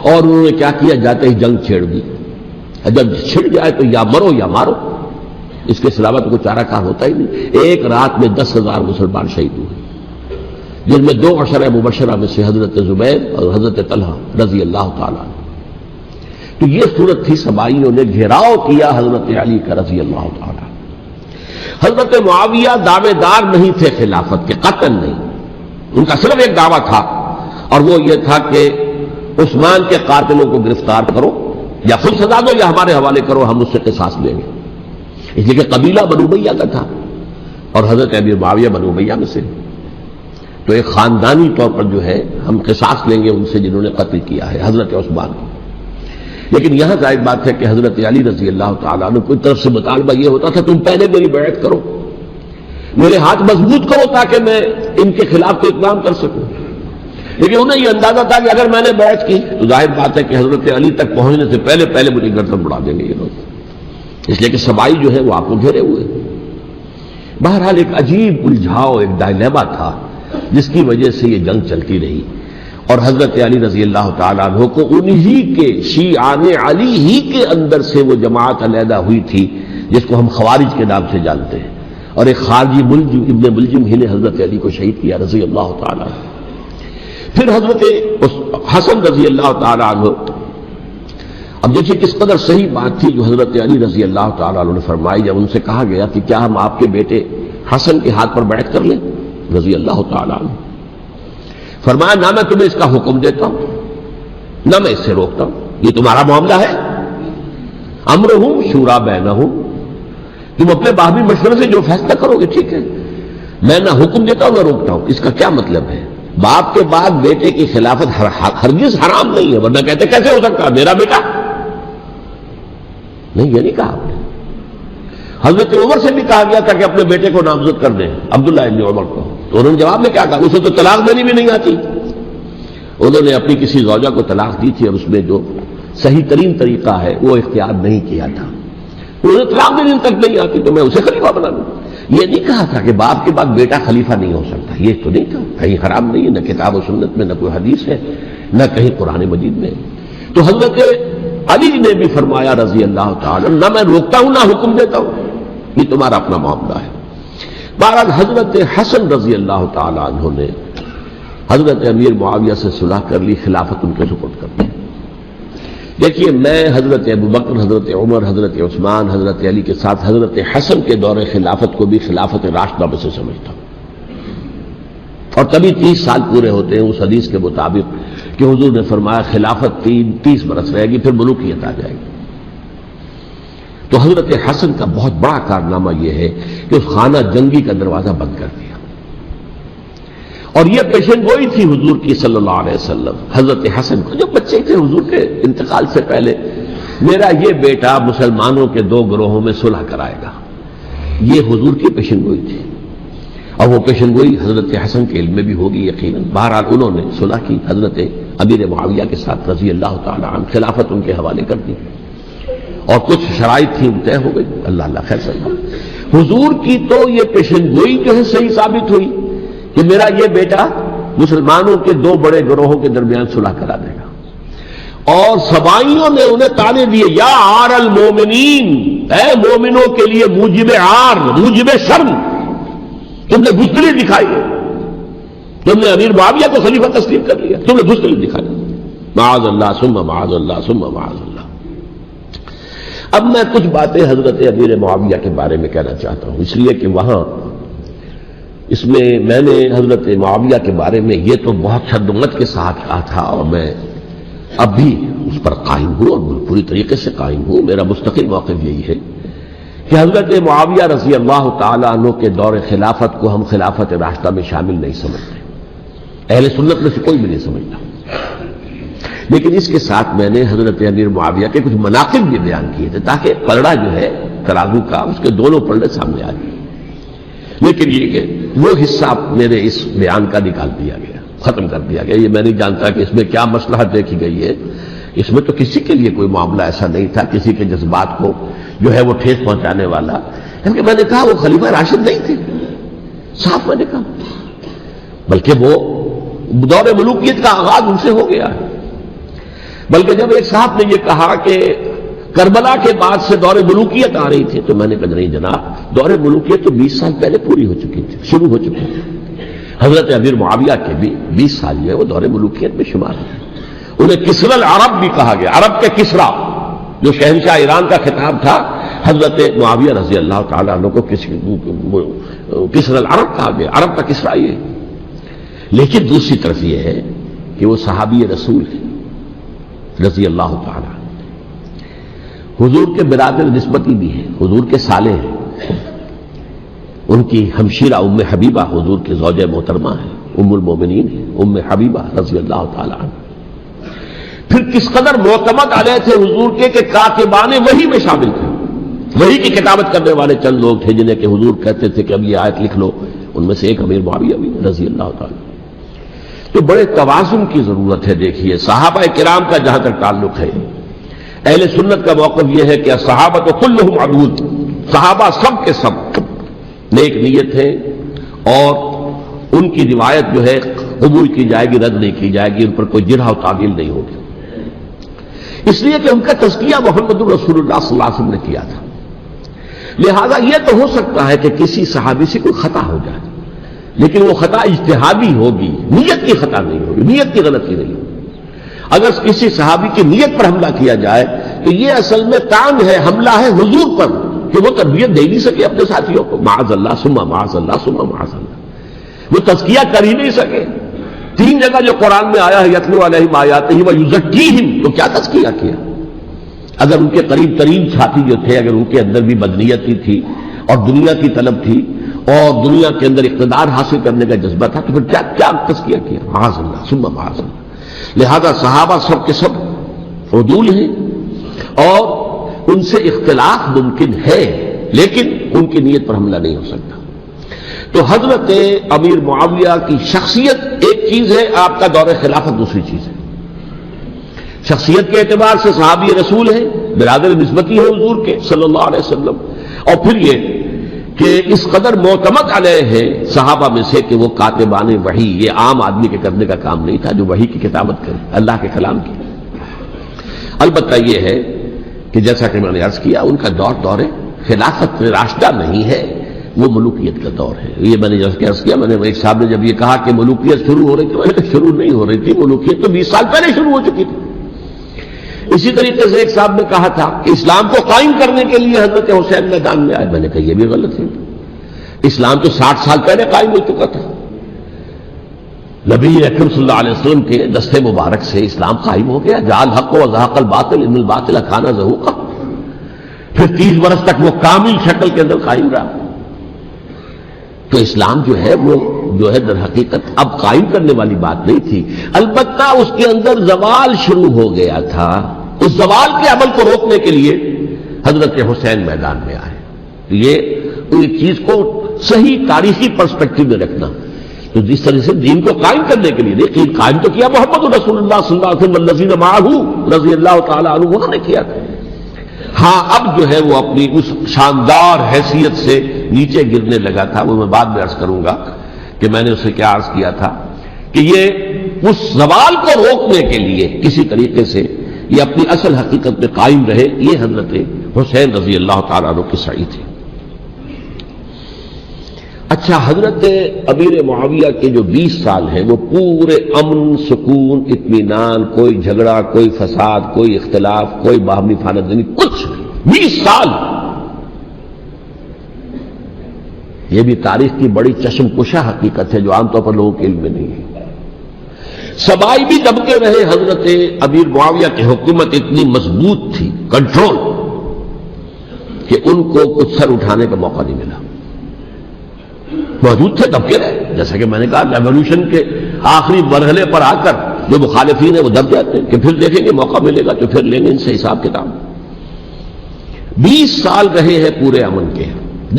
اور انہوں نے کیا کیا؟ جاتے ہی جنگ چھیڑ دی. جب چھڑ جائے تو یا مرو یا مارو، اس کے سلاوہ تو کوئی چارہ کار ہوتا ہی نہیں. ایک رات میں 10,000 مسلمان شہید ہوئے، جن میں 2 عشرہ مبشرہ میں سے حضرت زبیر اور حضرت طلحہ رضی اللہ تعالیٰ عنہ. تو یہ صورت تھی سبائیوں نے گھیراؤ کیا حضرت علی کا رضی اللہ تعالیٰ. حضرت معاویہ دعوے دار نہیں تھے خلافت کے، قطعاً نہیں. ان کا صرف ایک دعویٰ تھا، اور وہ یہ تھا کہ عثمان کے قاتلوں کو گرفتار کرو، یا خود سزا دو یا ہمارے حوالے کرو، ہم اس سے قصاص لیں گے. اس لیے کہ قبیلہ بنو امیہ کا تھا، اور حضرت امیر معاویہ بنو امیہ میں سے، تو ایک خاندانی طور پر جو ہے ہم قصاص لیں گے ان سے جنہوں نے قتل کیا ہے حضرت عثمان کو. لیکن یہاں ظاہر بات ہے کہ حضرت علی رضی اللہ تعالیٰ عنہ کی طرف سے مطالبہ یہ ہوتا تھا تم پہلے میری بیعت کرو، میرے ہاتھ مضبوط کرو تاکہ میں ان کے خلاف کوئی اقدام کر سکوں. لیکن انہیں یہ اندازہ تھا کہ اگر میں نے بیعت کی تو ظاہر بات ہے کہ حضرت علی تک پہنچنے سے پہلے مجھے گردن اڑا دیں گے یہ لوگ. اس لیے کہ سبائی جو ہے وہ آپ کو گھیرے ہوئے. بہرحال ایک عجیب الجھاؤ، ایک ڈائلیما تھا جس کی وجہ سے یہ جنگ چلتی رہی. اور حضرت علی رضی اللہ تعالیٰ عنہ کو انہی کے شیعان علی ہی کے اندر سے وہ جماعت علیحدہ ہوئی تھی جس کو ہم خوارج کے نام سے جانتے ہیں، اور ایک خارجی ملجم ابن ملجم ہی نے حضرت علی کو شہید کیا رضی اللہ تعالیٰ عنہ. پھر حضرت حسن رضی اللہ تعالیٰ عنہ، اب دیکھیے کس قدر صحیح بات تھی جو حضرت علی رضی اللہ تعالیٰ عنہ نے فرمائی جب ان سے کہا گیا کہ کیا ہم آپ کے بیٹے حسن کے ہاتھ پر بیعت کر لیں رضی اللہ تعالیٰ عنہ. فرمایا نہ میں تمہیں اس کا حکم دیتا ہوں نہ میں اس سے روکتا ہوں، یہ تمہارا معاملہ ہے. امرہم شورا بینہم، تم اپنے باہمی مشورے سے جو فیصلہ کرو گے ٹھیک ہے، میں نہ حکم دیتا ہوں نہ روکتا ہوں. اس کا کیا مطلب ہے؟ باپ کے بعد بیٹے کی خلافت ہرگز حرام نہیں ہے، ورنہ کہتے کیسے ہو سکتا میرا بیٹا؟ نہیں، یہ نہیں کہا آپ نے. حضرت عمر سے بھی کہا گیا تھا کہ اپنے بیٹے کو نامزد کر دیں عبداللہ ابن عمر کو، تو انہوں نے جواب میں کیا کہا؟ اسے تو طلاق دینی بھی نہیں آتی. انہوں نے اپنی کسی زوجہ کو طلاق دی تھی اور اس میں جو صحیح ترین طریقہ ہے وہ اختیار نہیں کیا تھا. انہیں طلاق دینی تک نہیں آتی تو میں اسے خلیفہ بنا دوں. یہ نہیں کہا تھا کہ باپ کے بعد بیٹا خلیفہ نہیں ہو سکتا، یہ تو نہیں تھا. کہیں حرام نہیں ہے، نہ کتاب و سنت میں، نہ کوئی حدیث ہے، نہ کہیں قرآن مجید میں. تو حضرت علی نے بھی فرمایا رضی اللہ تعالی نہ میں روکتا ہوں نہ حکم دیتا ہوں، یہ تمہارا اپنا معاملہ ہے. بہرحال حضرت حسن رضی اللہ تعالی عنہ نے حضرت امیر معاویہ سے صلح کر لی، خلافت ان کے سپرد کر دی. دیکھیے میں حضرت ابوبکر، حضرت عمر، حضرت عثمان، حضرت علی کے ساتھ حضرت حسن کے دور خلافت کو بھی خلافت راشدہ میں سے سمجھتا ہوں. اور تبھی 30 سال پورے ہوتے ہیں اس حدیث کے مطابق کہ حضور نے فرمایا خلافت 30 برس رہے گی پھر ملوکیت آ جائے گی. تو حضرت حسن کا بہت بڑا کارنامہ یہ ہے کہ اس خانہ جنگی کا دروازہ بند کر دیا. اور یہ پیشن گوئی تھی حضور کی صلی اللہ علیہ وسلم حضرت حسن کو جب بچے تھے حضور کے انتقال سے پہلے، میرا یہ بیٹا مسلمانوں کے 2 گروہوں میں صلح کرائے گا. یہ حضور کی پیشن گوئی تھی، اور وہ پیشن گوئی حضرت حسن کے علم میں بھی ہوگی یقیناً. بہرحال انہوں نے صلح کی حضرت امیر معاویہ کے ساتھ رضی اللہ تعالی عنہ، خلافت ان کے حوالے کر دی، اور کچھ شرائط تھی طے ہو گئی. اللہ خیر سلام. حضور کی تو یہ پیشن گوئی جو ہے صحیح ثابت ہوئی کہ میرا یہ بیٹا مسلمانوں کے 2 بڑے گروہوں کے درمیان صلح کرا دے گا. اور سبائیوں نے انہیں تانے دیے، یا عار المومنین، اے مومنوں کے لیے موجب عار، موجب شرم، تم نے بزدلی دکھائی ہے، تم نے امیر معاویہ کو خلیفہ تسلیم کر لیا، تم نے بزدلی دکھائی. معاذ اللہ ثم معاذ اللہ ثم معاذ اللہ. اب میں کچھ باتیں حضرت امیر معاویہ کے بارے میں کہنا چاہتا ہوں، اس لیے کہ وہاں اس میں نے حضرت معاویہ کے بارے میں یہ تو بہت شدت کے ساتھ کہا تھا، اور میں اب بھی اس پر قائم ہوں اور پوری طریقے سے قائم ہوں. میرا مستقل موقف یہی ہے کہ حضرت معاویہ رضی اللہ تعالی عنہ کے دور خلافت کو ہم خلافت راشدہ میں شامل نہیں سمجھتے، اہل سنت میں سے کوئی بھی نہیں سمجھتا. لیکن اس کے ساتھ میں نے حضرت امیر معاویہ کے کچھ مناقب بھی بیان کیے تھے تاکہ پلڑا جو ہے ترازو کا اس کے دونوں پلڑے سامنے آ جائیں. لیکن یہ کہ وہ حصہ میرے اس بیان کا نکال دیا گیا، ختم کر دیا گیا. یہ میں نہیں جانتا کہ اس میں کیا مصلحت دیکھی گئی ہے. اس میں تو کسی کے لیے کوئی معاملہ ایسا نہیں تھا کسی کے جذبات کو جو ہے وہ ٹھیس پہنچانے والا. کیونکہ میں نے کہا وہ خلیفہ راشد نہیں تھے، صاف میں نے کہا، بلکہ وہ دور ملوکیت کا آغاز ان سے ہو گیا ہے۔ بلکہ جب ایک صاحب نے یہ کہا کہ کربلا کے بعد سے دور ملوکیت آ رہی تھی، تو میں نے کہا نہیں جناب، دور ملوکیت تو 20 سال پہلے پوری ہو چکی تھی، شروع ہو چکی تھی۔ حضرت امیر معاویہ کے بھی 20 سال جو ہے وہ دور ملوکیت میں شمار ہے۔ انہیں کسرا العرب بھی کہا گیا، عرب کے کسرا، جو شہنشاہ ایران کا خطاب تھا، حضرت معاویہ رضی اللہ تعالیٰ عنہ کو کسرا العرب کہا گیا، عرب کا کسرا یہ۔ لیکن دوسری طرف یہ ہے کہ وہ صحابی رسول ہے رضی اللہ تعالیٰ عنہ، حضور کے برادر نسبتی بھی ہیں، حضور کے سالے ہیں، ان کی ہمشیرہ ام حبیبہ حضور کی زوجہ محترمہ ہے، ام المومنین ہے ام حبیبہ رضی اللہ تعالیٰ عنہ۔ پھر کس قدر معتمد علیہ تھے حضور کے کہ کاتبان وحی میں شامل تھے، وحی کی کتابت کرنے والے چند لوگ تھے جنہیں کہ حضور کہتے تھے کہ اب یہ آیت لکھ لو، ان میں سے ایک امیر معاویہ بھی رضی اللہ تعالیٰ۔ تو بڑے توازن کی ضرورت ہے۔ دیکھیے صحابہ کرام کا جہاں تک تعلق ہے، اہل سنت کا موقف یہ ہے کہ صحابہ تو کلہم عدول، صحابہ سب کے سب نیک نیت ہیں، اور ان کی روایت جو ہے قبول کی جائے گی، رد نہیں کی جائے گی، ان پر کوئی جرح و تعدیل نہیں ہوگی، اس لیے کہ ان کا تزکیہ محمد رسول اللہ صلی اللہ علیہ وسلم نے کیا تھا۔ لہذا یہ تو ہو سکتا ہے کہ کسی صحابی سے کوئی خطا ہو جائے، لیکن وہ خطا اجتہادی ہوگی، نیت کی خطا نہیں ہوگی، نیت کی غلطی نہیں ہوگی۔ اگر کسی صحابی کی نیت پر حملہ کیا جائے تو یہ اصل میں طعن ہے، حملہ ہے حضور پر کہ وہ تربیت دے نہیں سکے اپنے ساتھیوں کو، معاذ اللہ ثم معاذ اللہ ثم معاذ اللہ، وہ تزکیہ کر ہی نہیں سکے۔ 3 جگہ جو قرآن میں آیا ہے یتلو علیہم آیاتہ ویزکیہم، تو کیا تزکیہ کیا؟ اگر ان کے قریب ترین ساتھی جو تھے، اگر ان کے اندر بھی بدنیتی تھی اور دنیا کی طلب تھی اور دنیا کے اندر اقتدار حاصل کرنے کا جذبہ تھا، تو پھر کیا تزکیہ کیا؟ معاذ اللہ ثم معاذ اللہ۔ لہذا صحابہ سب کے سب عدول ہیں اور ان سے اختلاف ممکن ہے، لیکن ان کی نیت پر حملہ نہیں ہو سکتا۔ تو حضرت امیر معاویہ کی شخصیت ایک چیز ہے، آپ کا دور خلافت دوسری چیز ہے۔ شخصیت کے اعتبار سے صحابی رسول ہیں، برادر نسبتی ہے حضور کے صلی اللہ علیہ وسلم، اور پھر یہ کہ اس قدر معتمد علیہ ہے صحابہ میں سے کہ وہ کاتبان وحی، یہ عام آدمی کے کرنے کا کام نہیں تھا جو وحی کی کتابت کرے، اللہ کے کلام کی۔ البتہ یہ ہے کہ جیسا کہ میں نے عرض کیا، ان کا دور خلافت راشدہ نہیں ہے، وہ ملوکیت کا دور ہے۔ یہ میں نے جیسا کہ عرض کیا، میں نے ایک صاحب نے جب یہ کہا کہ ملوکیت شروع ہو رہی تھی، میں نے کہا شروع نہیں ہو رہی تھی، ملوکیت تو 20 سال پہلے شروع ہو چکی تھی۔ اسی طریقے سے ایک صاحب نے کہا تھا کہ اسلام کو قائم کرنے کے لیے حضرت حسین میدان میں آئے، میں نے کہا یہ بھی غلط ہے، اسلام تو 60 سال پہلے قائم ہو چکا تھا، نبی اکرم صلی اللہ علیہ وسلم کے دستے مبارک سے اسلام قائم ہو گیا، جاء الحق وزهق الباطل ان الباطل کان زهوقا، پھر 30 برس تک وہ کامل شکل کے اندر قائم رہا۔ تو اسلام جو ہے وہ در حقیقت اب قائم کرنے والی بات نہیں تھی، البتہ اس کے اندر زوال شروع ہو گیا تھا، اس زوال کے عمل کو روکنے کے لیے حضرت حسین میدان میں آئے۔ یہ چیز کو صحیح تاریخی پرسپیکٹو میں رکھنا، تو جس طرح سے دین کو قائم کرنے کے لیے دیکھیں، قائم تو کیا محمد رسول اللہ صلی اللہ علیہ وسلم والذین معہ رضی اللہ تعالیٰ عنہ، انہوں نے کیا تھا۔ ہاں اب جو ہے وہ اپنی اس شاندار حیثیت سے نیچے گرنے لگا تھا، وہ میں بعد میں عرض کروں گا کہ میں نے اسے کیا عرض کیا تھا کہ یہ اس زوال کو روکنے کے لیے کسی طریقے سے یہ اپنی اصل حقیقت میں قائم رہے، یہ حضرت حسین رضی اللہ تعالیٰ عنہ کی سعی تھی۔ اچھا، حضرت امیر معاویہ کے جو 20 سال ہیں وہ پورے امن، سکون، اطمینان، کوئی جھگڑا، کوئی فساد، کوئی اختلاف، کوئی باہمی خانہ جنگی، کچھ 20 سال، یہ بھی تاریخ کی بڑی چشم کشا حقیقت ہے جو عام طور پر لوگوں کے علم میں نہیں ہے۔ سبائی بھی دبکے رہے، حضرت امیر معاویہ کی حکومت اتنی مضبوط تھی، کنٹرول، کہ ان کو کچھ سر اٹھانے کا موقع نہیں ملا، موجود تھے دبکے رہے۔ جیسا کہ میں نے کہا ریولوشن کے آخری مرحلے پر آ کر جو مخالفین ہیں وہ دب جاتے ہیں کہ پھر دیکھیں گے موقع ملے گا تو پھر لیں گے ان سے حساب کتاب۔ 20 سال رہے ہیں پورے امن کے،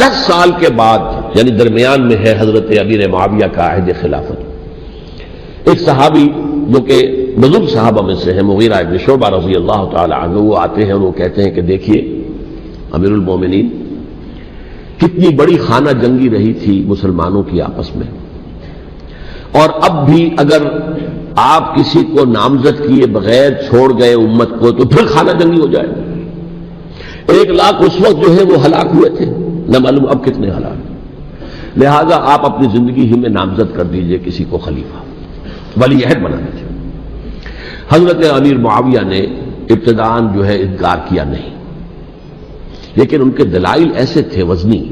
10 سال کے بعد یعنی درمیان میں ہے حضرت امیر معاویہ کا عہد خلافت۔ ایک صحابی جو کہ بزرگ صحابہ میں سے ہیں، مغیرہ ابن شعبہ رضی اللہ تعالی عنہ، وہ آتے ہیں اور وہ کہتے ہیں کہ دیکھیے امیر المومنین، کتنی بڑی خانہ جنگی رہی تھی مسلمانوں کی آپس میں، اور اب بھی اگر آپ کسی کو نامزد کیے بغیر چھوڑ گئے امت کو تو پھر خانہ جنگی ہو جائے. 1 لاکھ اس وقت جو ہے وہ ہلاک ہوئے تھے، نہ معلوم اب کتنے ہلاک. لہذا آپ اپنی زندگی ہی میں نامزد کر دیجئے کسی کو خلیفہ، ولی عہد بنا دیجئے. حضرت امیر معاویہ نے ابتداءً جو ہے انکار کیا نہیں، لیکن ان کے دلائل ایسے تھے وزنی،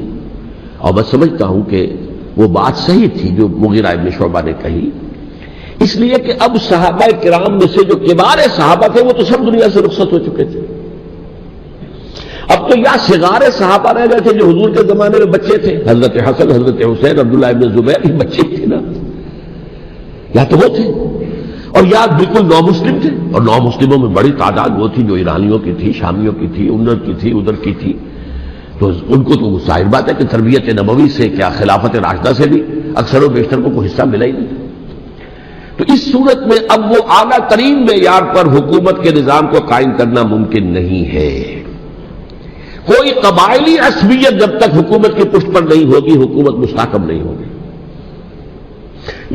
اور میں سمجھتا ہوں کہ وہ بات صحیح تھی جو مغیرہ ابن شعبہ نے کہی، اس لیے کہ اب صحابہ کرام میں سے جو کبار صحابہ تھے وہ تو سب دنیا سے رخصت ہو چکے تھے. اب تو یا صغار صحابہ رہ گئے تھے جو حضور کے زمانے میں بچے تھے، حضرت حسن، حضرت حسین، عبداللہ ابن زبیر، یہ بچے تھے نا، یا تو وہ تھے، اور یا بالکل نو مسلم تھے. اور نو مسلموں میں بڑی تعداد وہ تھی جو ایرانیوں کی تھی، شامیوں کی تھی، ادھر کی تھی، ادھر کی تھی. تو ان کو تو ظاہر بات ہے کہ تربیت نبوی سے کیا خلافت راشدہ سے بھی اکثر و بیشتر کو کوئی حصہ ملا ہی نہیں. تو اس صورت میں اب وہ اعلیٰ ترین معیار پر حکومت کے نظام کو قائم کرنا ممکن نہیں ہے. کوئی قبائلی عصبیت جب تک حکومت کی پشت پر نہیں ہوگی حکومت مستحکم نہیں ہوگی.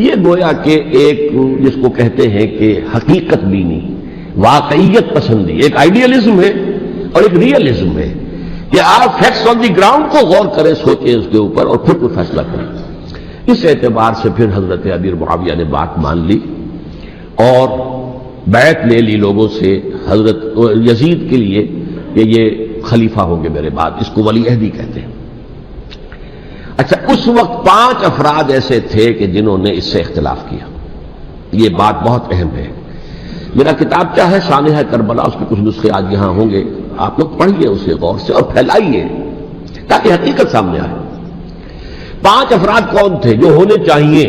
یہ گویا کہ ایک جس کو کہتے ہیں کہ حقیقت بینی، واقعیت پسندی، ایک آئیڈیلزم ہے اور ایک ریئلزم ہے کہ آپ فیکٹس آن دی گراؤنڈ کو غور کریں، سوچیں اس کے اوپر اور پھر کوئی فیصلہ کریں. اس اعتبار سے پھر حضرت امیر معاویہ نے بات مان لی اور بیعت لے لی لوگوں سے حضرت یزید کے لیے کہ یہ خلیفہ ہوں گے میرے بعد. اس کو ولی عہدی کہتے ہیں. اچھا، اس وقت 5 افراد ایسے تھے کہ جنہوں نے اس سے اختلاف کیا. یہ بات بہت اہم ہے. میرا کتابچہ ہے سانحہ کربلا، اس کے کچھ نسخے آج یہاں ہوں گے، آپ لوگ پڑھیے اسے غور سے اور پھیلائیے تاکہ حقیقت سامنے آئے. 5 افراد کون تھے جو ہونے چاہیے؟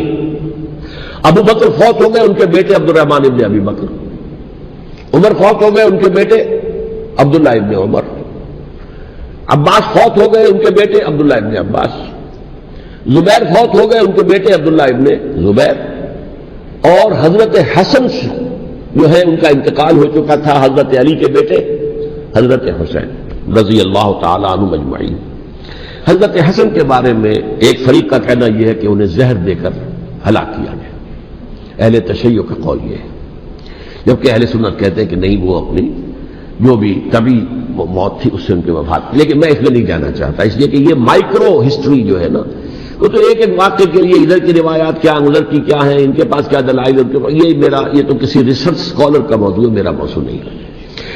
ابو بکر فوت ہو گئے، ان کے بیٹے عبد الرحمن ابن ابی بکر. عمر فوت ہو گئے، ان کے بیٹے عبداللہ ابن عمر. عباس فوت ہو گئے، ان کے بیٹے عبداللہ ابن عباس. زبیر فوت ہو گئے، ان کے بیٹے عبداللہ ابن زبیر. اور حضرت حسن جو ہے ان کا انتقال ہو چکا تھا، حضرت علی کے بیٹے حضرت حسین رضی اللہ تعالی عنہ مجمعین. حضرت حسن کے بارے میں ایک فریق کا کہنا یہ ہے کہ انہیں زہر دے کر ہلاک کیا گیا. اہل تشیع کا قول یہ ہے، جبکہ اہل سنت کہتے ہیں کہ نہیں، وہ اپنی جو بھی طبی موت تھی اس سے ان کی وفات. لیکن میں اس میں نہیں جانا چاہتا، اس لیے کہ یہ مائکرو ہسٹری جو ہے نا، وہ تو ایک ایک واقعے کے لیے ادھر کی روایات کیا، ادھر کی کیا ہیں، ان کے پاس کیا دلائل، یہ تو کسی ریسرچ اسکالر کا موضوع ہے، میرا موضوع نہیں ہے.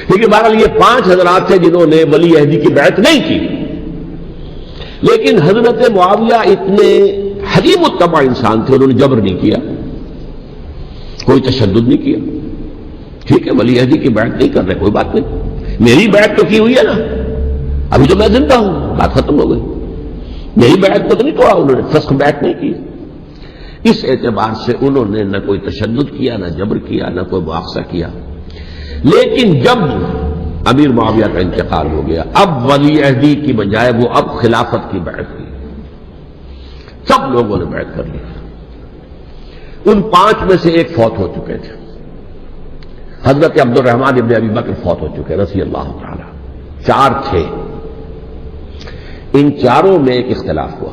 لیکن بہرحال یہ 5 حضرات تھے جنہوں نے ولی عہدی کی بیعت نہیں کی. لیکن حضرت معاویہ اتنے حلیم الطبع انسان تھے، انہوں نے جبر نہیں کیا، کوئی تشدد نہیں کیا. ٹھیک ہے، ولی عہدی کی بیعت نہیں کر رہے، کوئی بات نہیں، میری بیعت تو کی ہوئی ہے نا، ابھی تو میں زندہ ہوں، بات ختم ہو گئی. میری بیعت کو تو نہیں توڑا انہوں نے، فسخ بیعت نہیں کی. اس اعتبار سے انہوں نے نہ کوئی تشدد کیا، نہ جبر کیا، نہ کوئی مواخذہ کیا. لیکن جب امیر معاویہ کا انتقال ہو گیا، اب ولی عہدی کی بجائے وہ اب خلافت کی بیعت کی. سب لوگوں نے بیعت کر لی. ان 5 میں سے ایک فوت ہو چکے تھے. حضرت عبد الرحمن ابن ابی بکر فوت ہو چکے رضی اللہ تعالی. 4 تھے. ان 4 میں ایک اختلاف ہوا.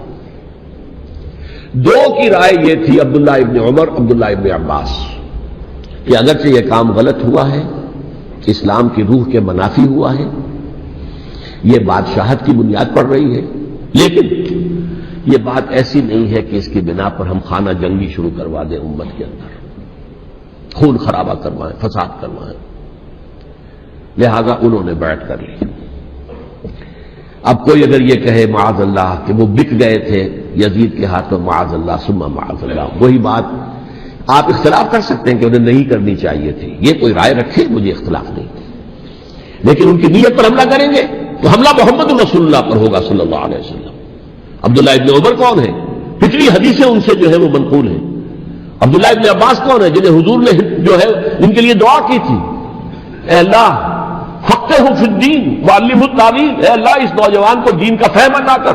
2 کی رائے یہ تھی، عبداللہ ابن عمر، عبداللہ ابن عباس، کہ اگرچہ یہ کام غلط ہوا ہے، اسلام کی روح کے منافی ہوا ہے، یہ بادشاہت کی بنیاد پڑ رہی ہے، لیکن یہ بات ایسی نہیں ہے کہ اس کی بنا پر ہم خانہ جنگی شروع کروا دیں، امت کے اندر خون خرابہ کروائیں، فساد کروائیں. لہذا انہوں نے بیعت کر لی. اب کوئی اگر یہ کہے معاذ اللہ کہ وہ بک گئے تھے یزید کے ہاتھوں، معاذ اللہ ثم معاذ اللہ، وہی بات آپ اختلاف کر سکتے ہیں کہ انہیں نہیں کرنی چاہیے تھی، یہ کوئی رائے رکھے، مجھے اختلاف نہیں. لیکن ان کی نیت پر حملہ کریں گے تو حملہ محمد رسول اللہ پر ہوگا صلی اللہ علیہ وسلم. عبداللہ ابن عمر کون ہے؟ پچھلی حدیثیں ان سے جو ہے وہ منقول ہیں. عبداللہ ابن عباس کون ہے؟ جنہیں حضور نے جو ہے ان کے لیے دعا کی تھی، اے اللہ فقہہ فی الدین وعلمہ التاویل، اے اللہ اس نوجوان کو دین کا فہم عطا کر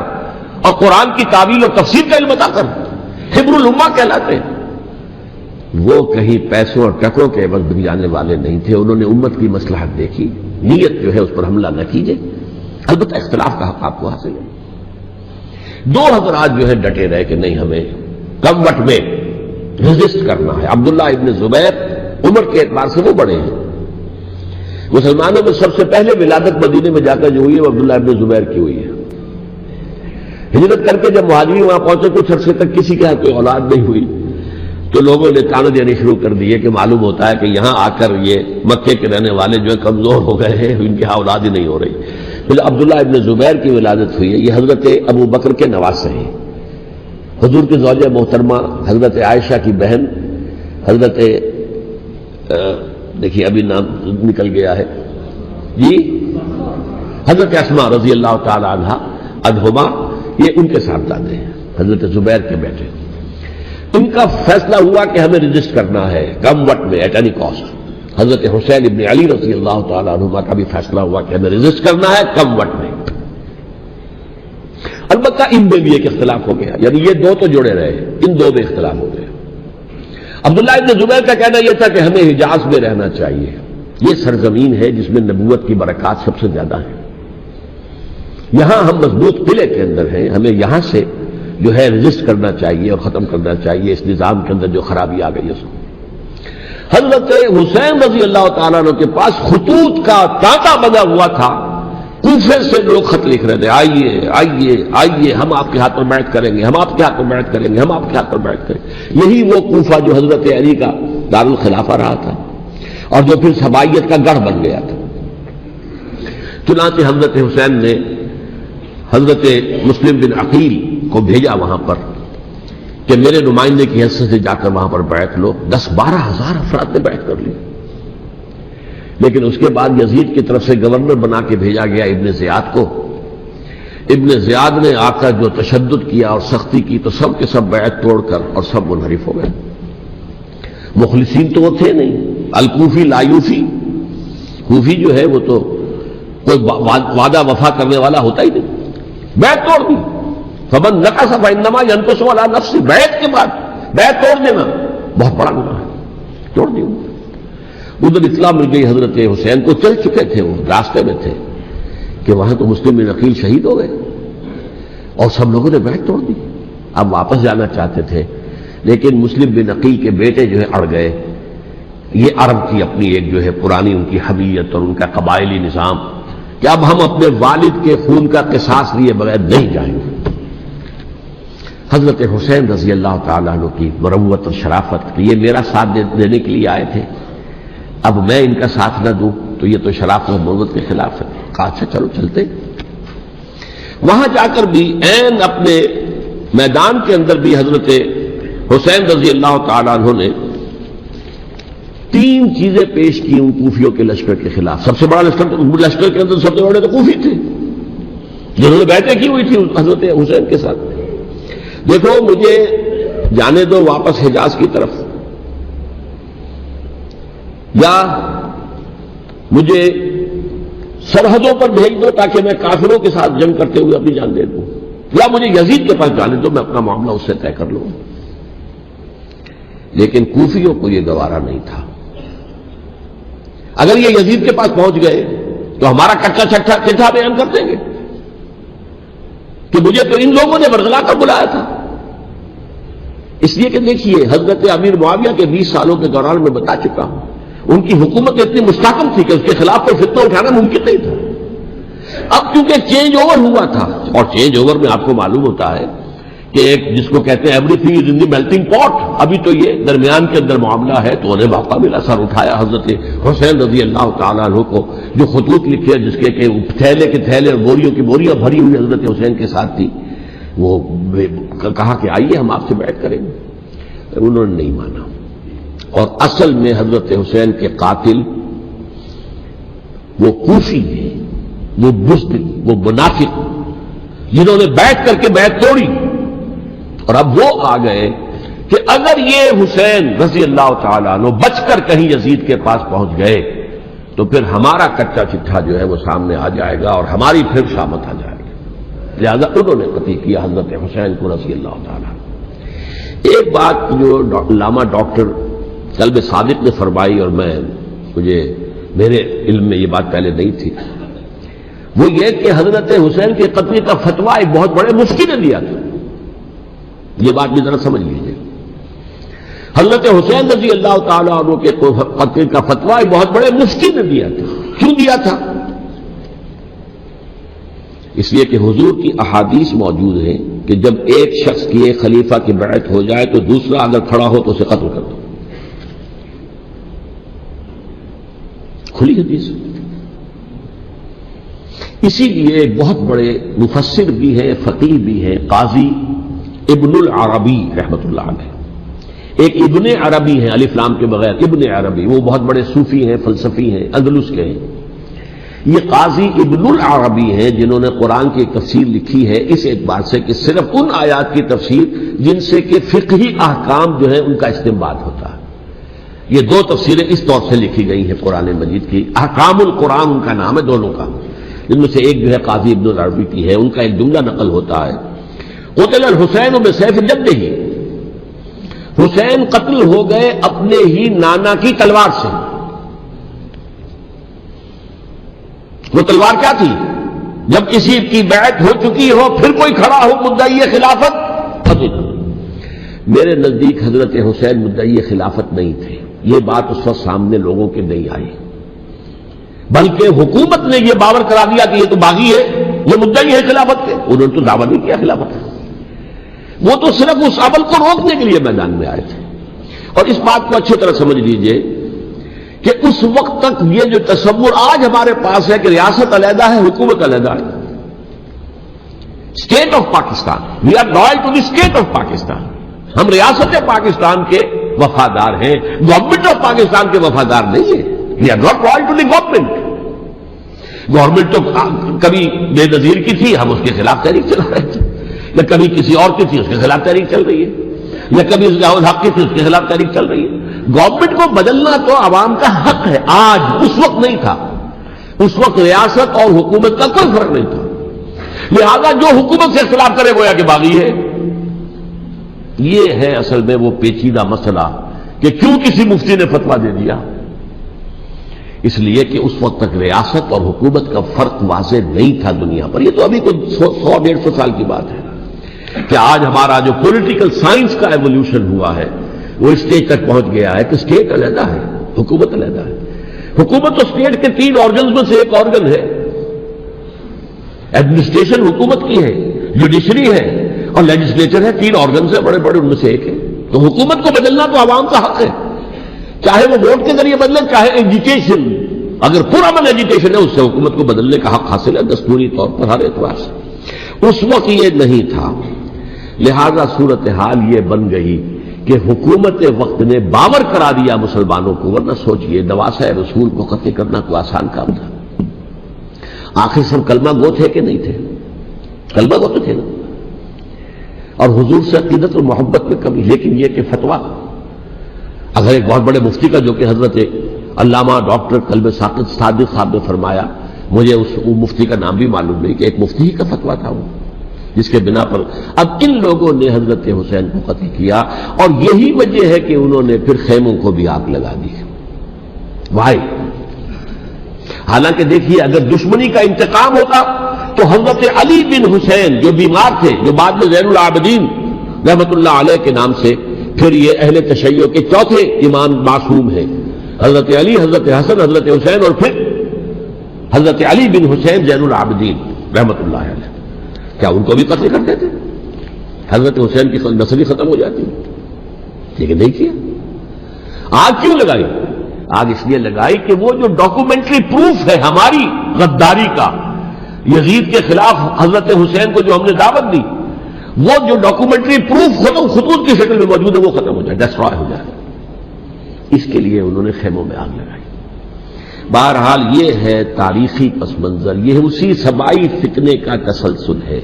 اور قرآن کی تعویل اور تفسیر کا علم عطا کر. حبر الامہ کہلاتے ہیں. وہ کہیں پیسوں اور ٹکروں کے عوض بک جانے والے نہیں تھے. انہوں نے امت کی مصلحت دیکھی، نیت جو ہے اس پر حملہ نہ کیجیے. البتہ اختلاف کا حق آپ کو حاصل ہے. 2 حضرات جو ہے ڈٹے رہے کہ نہیں، ہمیں کم وقت میں ریزسٹ کرنا ہے. عبداللہ ابن زبیر عمر کے اعتبار سے وہ بڑے ہیں. مسلمانوں میں سب سے پہلے ولادت مدینے میں جا کر جو ہوئی ہے وہ عبداللہ ابن زبیر کی ہوئی ہے. ہجرت کر کے جب مہاجرین وہاں پہنچے کچھ عرصے تک کسی کے کوئی اولاد نہیں ہوئی تو لوگوں نے تانے دینے شروع کر دیے کہ معلوم ہوتا ہے کہ یہاں آ کر یہ مکے کے رہنے والے جو ہیں کمزور ہو گئے ہیں، ان کی اولاد ہی نہیں ہو رہی. پھر عبداللہ ابن زبیر کی ولادت ہوئی ہے. یہ حضرت ابو بکر کے نواسے ہیں. حضور کی زوجہ محترمہ حضرت عائشہ کی بہن حضرت دیکھیے ابھی نام نکل گیا ہے جی، حضرت اسماء رضی اللہ تعالی عنہا عنہما، یہ ان کے صاحبزادے ہیں، حضرت زبیر کے بیٹے. ان کا فیصلہ ہوا کہ ہمیں رجسٹ کرنا ہے کم وقت میں ایٹ اینی کاسٹ. حضرت حسین ابن علی رضی اللہ تعالی عنہما کا بھی فیصلہ ہوا کہ ہمیں رجسٹ کرنا ہے کم وقت میں. البتہ ان میں بھی ایک اختلاف ہو گیا، یعنی یہ دو تو جڑے رہے، ان دو میں اختلاف ہو گیا. عبداللہ ابن زبیر کا کہنا یہ تھا کہ ہمیں حجاز میں رہنا چاہیے، یہ سرزمین ہے جس میں نبوت کی برکات سب سے زیادہ ہیں، یہاں ہم مضبوط قلعے کے اندر ہیں، ہمیں یہاں سے جو ہے رجسٹ کرنا چاہیے اور ختم کرنا چاہیے اس نظام کے اندر جو خرابی آ گئی ہے. حضرت حسین رضی اللہ تعالیٰ عنہ کے پاس خطوط کا تانتا بنا ہوا تھا. کوفے سے لوگ خط لکھ رہے تھے، آئیے آئیے آئیے، ہم آپ کے ہاتھ پر بیعت کریں گے، ہم آپ کے ہاتھ پر بیعت کریں گے، ہم آپ کے ہاتھ پر بیعت کریں گے. یہی وہ کوفہ جو حضرت علی کا دارالخلافہ رہا تھا اور جو پھر سبائیت کا گڑھ بن گیا تھا. چنانچہ حضرت حسین نے حضرت مسلم بن عقیل کو بھیجا وہاں پر کہ میرے نمائندے کی حیثیت سے جا کر وہاں پر بیعت لو. 10-12 ہزار افراد نے بیعت کر لی. لیکن اس کے بعد یزید کی طرف سے گورنر بنا کے بھیجا گیا ابن زیاد کو. ابن زیاد نے آ کر جو تشدد کیا اور سختی کی تو سب کے سب بیعت توڑ کر اور سب منحرف ہو گئے. مخلصین تو وہ تھے نہیں، الکوفی لایوفی، کوفی جو ہے وہ تو کوئی وعدہ وفا کرنے والا ہوتا ہی نہیں. بیعت توڑ دی. فمن نقص فانما ينقص على نفسه. بیعت کے بعد بیعت توڑ دینا بہت بڑا گناہ ہے، توڑ دی. ادھر اطلاع مل گئی حضرت حسین کو، چل چکے تھے، وہ راستے میں تھے کہ وہاں تو مسلم بن عقیل شہید ہو گئے اور سب لوگوں نے بیعت توڑ دی. اب واپس جانا چاہتے تھے لیکن مسلم بن عقیل کے بیٹے جو ہے اڑ گئے. یہ عرب کی اپنی ایک جو ہے پرانی ان کی حمیت اور ان کا قبائلی نظام کہ اب ہم اپنے والد کے خون کا قصاص لیے بغیر نہیں جائیں گے. حضرت حسین رضی اللہ تعالیٰ عنہ کی مروت اور شرافت کہ یہ میرا ساتھ دینے کے لیے آئے تھے، اب میں ان کا ساتھ نہ دوں تو یہ تو شرافت اور مروت کے خلاف ہے. کہا اچھا چلو چلتے. وہاں جا کر بھی عین اپنے میدان کے اندر بھی حضرت حسین رضی اللہ تعالیٰ عنہ نے 3 چیزیں پیش کی ان کوفیوں کے لشکر کے خلاف. سب سے بڑا لشکر کے اندر سب سے بڑے تو کوفی تھے جنہوں نے بیعتیں کی ہوئی تھی حضرت حسین کے ساتھ. دیکھو مجھے جانے دو واپس حجاز کی طرف، یا مجھے سرحدوں پر بھیج دو تاکہ میں کافروں کے ساتھ جنگ کرتے ہوئے اپنی جان دے دوں، یا مجھے یزید کے پاس جانے دو، میں اپنا معاملہ اس سے طے کر لوں. لیکن کوفیوں کو یہ گوارا نہیں تھا. اگر یہ یزید کے پاس پہنچ گئے تو ہمارا کچا چٹھا بیان کر دیں گے کہ مجھے تو ان لوگوں نے برگلا کر بلایا تھا. اس لیے کہ دیکھیے حضرت امیر معاویہ کے 20 سالوں کے دوران میں بتا چکا ہوں ان کی حکومت اتنی مستحکم تھی کہ اس کے خلاف کوئی فتنہ اٹھانا ممکن نہیں تھا. اب کیونکہ چینج اوور ہوا تھا، اور چینج اوور میں آپ کو معلوم ہوتا ہے کہ ایک جس کو کہتے ہیں every thing is in the melting پاٹ، ابھی تو یہ درمیان کے اندر معاملہ ہے. تو انہیں موقع ملا، سر اٹھایا حضرت حسین رضی اللہ تعالیٰ عنہ کو، جو خطوط لکھے جس کے کہ تھیلے کے تھیلے اور بوریوں کی بوریاں بھری ہوئی حضرت حسین کے ساتھ تھی. وہ کہا کہ آئیے ہم آپ سے بیعت کریں گے. انہوں نے نہیں مانا. اور اصل میں حضرت حسین کے قاتل وہ کوفی ہیں، وہ بزدل، وہ منافق جنہوں نے بیعت کر کے بیعت توڑی. اور اب وہ آ گئے کہ اگر یہ حسین رضی اللہ تعالیٰ عنہ بچ کر کہیں یزید کے پاس پہنچ گئے تو پھر ہمارا کچا چٹھا جو ہے وہ سامنے آ جائے گا اور ہماری پھر شامت آ جائے گی. لہذا انہوں نے قتل کیا حضرت حسین کو رضی اللہ تعالیٰ. ایک بات جو علامہ ڈاکٹر قلب صادق نے فرمائی، اور مجھے میرے علم میں یہ بات پہلے نہیں تھی، وہ یہ کہ حضرت حسین کے قتل کا فتویٰ ایک بہت بڑے مفتی نے دیا تھا. یہ بات بھی ذرا سمجھ لیجیے. حضرت حسین رضی اللہ تعالیٰ عنہ کے قتل کا فتویٰ بہت بڑے مفتی نے دیا تھا. کیوں دیا تھا؟ اس لیے کہ حضور کی احادیث موجود ہیں کہ جب ایک شخص کی ایک خلیفہ کی بیعت ہو جائے تو دوسرا اگر کھڑا ہو تو اسے قتل کر دو. کھلی حدیث. اسی لیے بہت بڑے مفسر بھی ہیں، فقیہ بھی ہیں، قاضی ابن العربی رحمۃ اللہ علیہ. ایک ابن عربی ہیں الف لام کے بغیر، ابن عربی، وہ بہت بڑے صوفی ہیں، فلسفی ہیں، اندلس کے ہیں. یہ قاضی ابن العربی ہیں جنہوں نے قرآن کی تفسیر لکھی ہے اس اعتبار سے کہ صرف ان آیات کی تفسیر جن سے کہ فقہی احکام جو ہے ان کا استنباط ہوتا ہے. یہ دو تفسیریں اس طور سے لکھی گئی ہیں قرآن مجید کی. احکام القرآن ان کا نام ہے دونوں کا، جن میں سے ایک جو ہے قاضی ابن العربی کی ہے. ان کا ایک جملہ نقل ہوتا ہے، قتل الحسین بسیف جدہ، حسین قتل ہو گئے اپنے ہی نانا کی تلوار سے. وہ تلوار کیا تھی؟ جب کسی کی بیعت ہو چکی ہو پھر کوئی کھڑا ہو مدعی خلافت. میرے نزدیک حضرت حسین مدعی خلافت نہیں تھے. یہ بات اس وقت سامنے لوگوں کے نہیں آئی، بلکہ حکومت نے یہ باور کرا دیا کہ یہ تو باغی ہے، یہ مدعی ہے خلافت کے. انہوں نے تو دعویٰ نہیں کیا خلافت کا، وہ تو صرف اس عمل کو روکنے کے لیے میدان میں آئے تھے. اور اس بات کو اچھی طرح سمجھ لیجئے کہ اس وقت تک یہ جو تصور آج ہمارے پاس ہے کہ ریاست علیحدہ ہے، حکومت علیحدہ ہے. State of Pakistan, we are loyal to the state of Pakistan. ہم ریاست پاکستان کے وفادار ہیں، گورنمنٹ آف پاکستان کے وفادار نہیں ہیں. We are not loyal to the government. Government تو کبھی بے نظیر کی تھی، ہم اس کے خلاف تحریک چلا رہے تھے، یا کبھی کسی اور کی تھی اس کے خلاف تحریک چل رہی ہے، یا کبھی اس ضیاء الحق کی تھی اس کے خلاف تحریک چل رہی ہے. گورنمنٹ کو بدلنا تو عوام کا حق ہے. آج اس وقت نہیں تھا. اس وقت ریاست اور حکومت کا کوئی فرق نہیں تھا. لہذا جو حکومت سے اختلاف کرے گویا کہ باغی ہے. یہ ہے اصل میں وہ پیچیدہ مسئلہ کہ کیوں کسی مفتی نے فتویٰ دے دیا. اس لیے کہ اس وقت تک ریاست اور حکومت کا فرق واضح نہیں تھا دنیا پر. یہ تو ابھی کوئی 100-150 سال کی بات ہے کہ آج ہمارا جو پولیٹیکل سائنس کا ایولیوشن ہوا ہے وہ اسٹیج تک پہنچ گیا ہے کہ اسٹیٹ علیحدہ ہے، حکومت علیحدہ ہے. حکومت تو اسٹیٹ کے 3 آرگنز میں سے ایک آرگن ہے. ایڈمنسٹریشن حکومت کی ہے، جوڈیشری ہے اور لیجسلیچر ہے. 3 آرگنز ہیں بڑے بڑے، ان میں سے ایک ہے. تو حکومت کو بدلنا تو عوام کا حق ہے، چاہے وہ ووٹ کے ذریعے بدلے، چاہے ایجوکیشن. اگر پرامن ایجوکیشن ہے اس سے حکومت کو بدلنے کا حق حاصل ہے دستوری طور پر ہر اعتبار سے. اس وقت یہ نہیں تھا. لہذا صورتحال یہ بن گئی کہ حکومت وقت نے باور کرا دیا مسلمانوں کو. ورنہ سوچئے نواسۂ رسول کو قتل کرنا کوئی آسان کام تھا. آخر سب کلمہ گو تھے کہ نہیں تھے؟ کلمہ گو تو تھے نا، اور حضور سے عقیدت اور محبت میں کمی. لیکن یہ کہ فتویٰ اگر ایک بہت بڑے مفتی کا، جو کہ حضرت علامہ ڈاکٹر قلب ثاقب صادق صاحب نے فرمایا، مجھے اس مفتی کا نام بھی معلوم نہیں، کہ ایک مفتی ہی کا فتویٰ تھا وہ، جس کے بنا پر اب ان لوگوں نے حضرت حسین کو قتل کیا. اور یہی وجہ ہے کہ انہوں نے پھر خیموں کو بھی آگ لگا دی. وائی حالانکہ دیکھیے اگر دشمنی کا انتقام ہوتا تو حضرت علی بن حسین جو بیمار تھے، جو بعد میں زین العابدین رحمت اللہ علیہ کے نام سے پھر یہ اہل تشیع کے چوتھے امام معصوم ہیں، حضرت علی، حضرت حسن، حضرت حسین، اور پھر حضرت علی بن حسین زین العابدین رحمت اللہ علیہ، کیا ان کو بھی قتل کر دیتے؟ حضرت حسین کی نسل ختم ہو جاتی، لیکن نہیں کیا. آگ کیوں لگائی؟ آگ اس لیے لگائی کہ وہ جو ڈاکومنٹری پروف ہے ہماری غداری کا یزید کے خلاف حضرت حسین کو جو ہم نے دعوت دی، وہ جو ڈاکومنٹری پروف خطوط کی شکل میں موجود ہے وہ ختم ہو جائے، ڈسٹرائے ہو جائے. اس کے لیے انہوں نے خیموں میں آگ لگائی. بہرحال یہ ہے تاریخی پس منظر. یہ اسی سبائی فتنے کا تسلسل ہے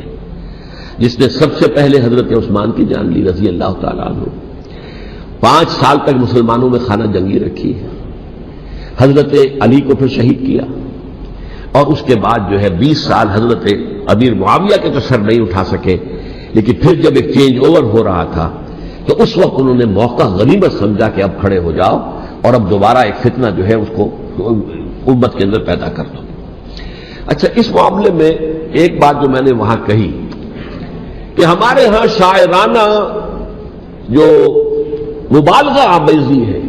جس نے سب سے پہلے حضرت عثمان کی جان لی رضی اللہ تعالیٰ عنہ. 5 سال تک مسلمانوں میں خانہ جنگی رکھی ہے. حضرت علی کو پھر شہید کیا، اور اس کے بعد جو ہے 20 سال حضرت امیر معاویہ کے تو سر نہیں اٹھا سکے. لیکن پھر جب ایک چینج اوور ہو رہا تھا تو اس وقت انہوں نے موقع غنیمت سمجھا کہ اب کھڑے ہو جاؤ اور اب دوبارہ ایک فتنہ جو ہے اس کو امت کے اندر پیدا کر دو. اچھا، اس معاملے میں ایک بات جو میں نے وہاں کہی کہ ہمارے ہاں شاعرانہ جو مبالغہ آمیزی ہے.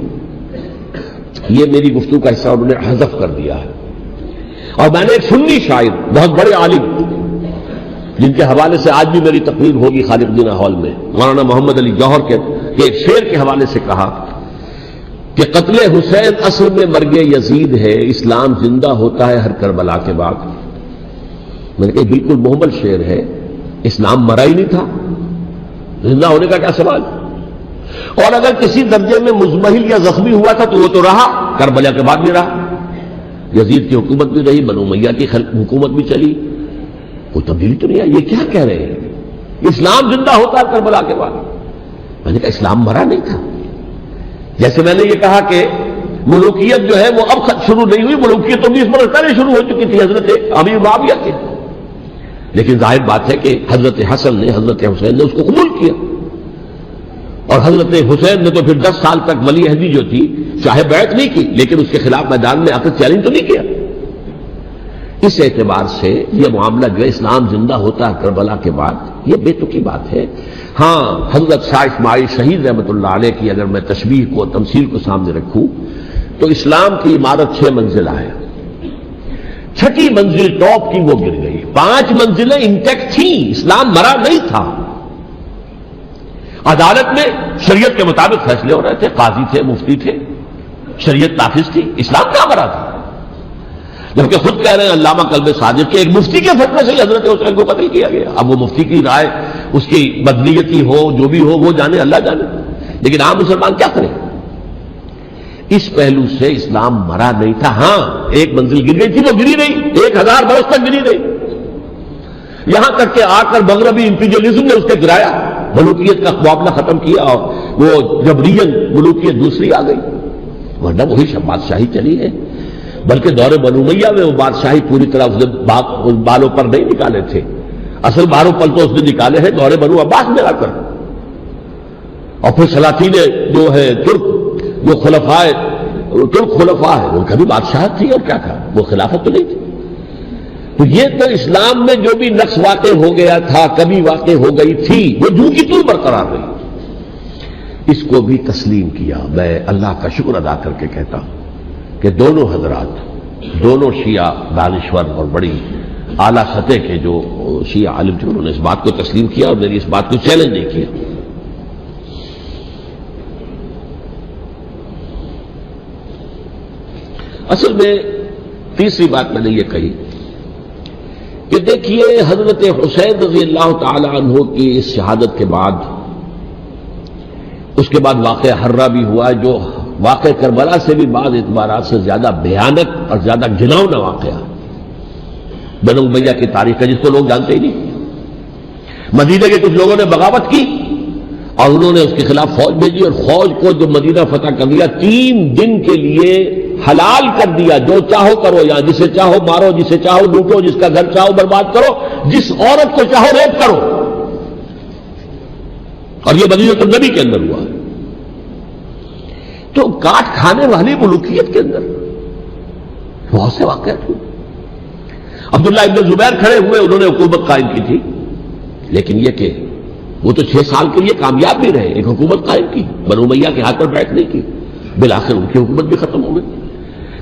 یہ میری گفتگو کا حصہ انہوں نے حذف کر دیا ہے. اور میں نے ایک سنی شاعر بہت بڑے عالم جن کے حوالے سے آج بھی میری تقریر ہوگی خالق دینہ ہال میں، مولانا محمد علی جوہر کے ایک شعر کے حوالے سے کہا کہ قتل حسین اصل میں مرگ یزید ہے، اسلام زندہ ہوتا ہے ہر کربلا کے بعد. میں نے کہا بالکل محمل شعر ہے. اسلام مرا ہی نہیں تھا، زندہ ہونے کا کیا سوال. اور اگر کسی درجے میں مزمحل یا زخمی ہوا تھا تو وہ تو رہا، کربلا کے بعد بھی رہا. یزید کی حکومت بھی رہی، بنو امیہ کی حکومت بھی چلی، کوئی تبدیلی تو نہیں آئی. یہ کیا کہہ رہے ہیں؟ اسلام زندہ ہوتا ہے کربلا کے بعد. میں نے کہا اسلام مرا نہیں تھا. جیسے میں نے یہ کہا کہ ملوکیت جو ہے وہ اب شروع نہیں ہوئی، ملوکیت تو 20 برس پہلے شروع ہو چکی تھی حضرت امیر معاویہ کے. لیکن ظاہر بات ہے کہ حضرت حسن نے، حضرت حسین نے اس کو قبول کیا، اور حضرت حسین نے تو پھر 10 سال تک ولی عہدی جو تھی چاہے بیعت نہیں کی لیکن اس کے خلاف میدان میں آ کر چیلنج تو نہیں کیا. اس اعتبار سے یہ معاملہ جو ہے اسلام زندہ ہوتا ہے کربلا کے بعد، یہ بے تکی بات ہے. ہاں حضرت شاہ اسماعیل شہید رحمۃ اللہ علیہ کی اگر میں تشبیہ کو، تمثیل کو سامنے رکھوں تو اسلام کی عمارت 6 منزلہ ہے. 6ٹی منزل ٹاپ کی وہ گر گئی، 5 منزلیں انٹیکٹ تھیں. اسلام مرا نہیں تھا. عدالت میں شریعت کے مطابق فیصلے ہو رہے تھے، قاضی تھے، مفتی تھے، شریعت نافذ تھی. اسلام کہاں مرا تھا؟ جبکہ خود کہہ رہے ہیں علامہ قلب صادق کے ایک مفتی کے فتوے سے حضرت حسین کو قتل کیا گیا. اب وہ مفتی کی رائے، اس کی بدنیتی ہو، جو بھی ہو وہ جانے، اللہ جانے. لیکن عام مسلمان کیا کریں؟ اس پہلو سے اسلام مرا نہیں تھا. ہاں ایک منزل گر گئی تھی، وہ گری نہیں، 1000 برس تک گری نہیں. یہاں تک کہ آ کر مغربی امپیریلزم نے اس کے گرایا، ملوکیت کا معاملہ ختم کیا، اور وہ جبرین ملوکیت دوسری آ گئی. ورنہ وہی بادشاہی چلی ہے. بلکہ دور بنو امیہ میں وہ بادشاہی پوری طرح اس نے بالوں پر نہیں نکالے تھے. اصل باروں پل تو اس نے نکالے ہیں دور بنو عباس میں آ کر. اور پھر سلاطین جو ہے ترک، جو خلفائے ترک خلفاء ہے، ان کا بھی بادشاہت تھی اور کیا تھا، وہ خلافت تو نہیں تھی. تو یہ تو اسلام میں جو بھی نقص واقع ہو گیا تھا، کمی واقع ہو گئی تھی، وہ جو کی طور برقرار رہی. اس کو بھی تسلیم کیا. میں اللہ کا شکر ادا کر کے کہتا ہوں کہ دونوں حضرات، دونوں شیعہ دانشور اور بڑی اعلیٰ سطح کے جو شیعہ عالم تھے، انہوں نے اس بات کو تسلیم کیا اور میری اس بات کو چیلنج نہیں کیا. اصل میں تیسری بات میں نے یہ کہی کہ دیکھیے حضرت حسین رضی اللہ تعالی عنہ کی اس شہادت کے بعد، اس کے بعد واقعہ حرہ بھی ہوا، جو واقع کربلا سے بھی بعض اعتبارات سے زیادہ بھیانک اور زیادہ گھناؤنا واقعہ بنو امیہ کی تاریخ ہے، جس کو لوگ جانتے ہی نہیں. مدینہ کے کچھ لوگوں نے بغاوت کی اور انہوں نے اس کے خلاف فوج بھیجی، اور فوج کو جو مدینہ فتح کر دیا، 3 دن کے لیے حلال کر دیا. جو چاہو کرو، یا جسے چاہو مارو، جسے چاہو لوٹو، جس کا گھر چاہو برباد کرو، جس عورت کو چاہو ریپ کرو. اور یہ مدینہ النبی کے اندر ہوا. تو کاٹ کھانے والی ملوکیت کے اندر بہت سے واقعات ہوئے. عبداللہ ابن زبیر کھڑے ہوئے، انہوں نے حکومت قائم کی تھی، لیکن یہ کہ وہ تو 6 سال کے لیے کامیاب بھی رہے، ایک حکومت قائم کی، بنو امیہ کے ہاتھ پر بیٹھ نہیں کی، بالآخر ان کی حکومت بھی ختم ہو گئی.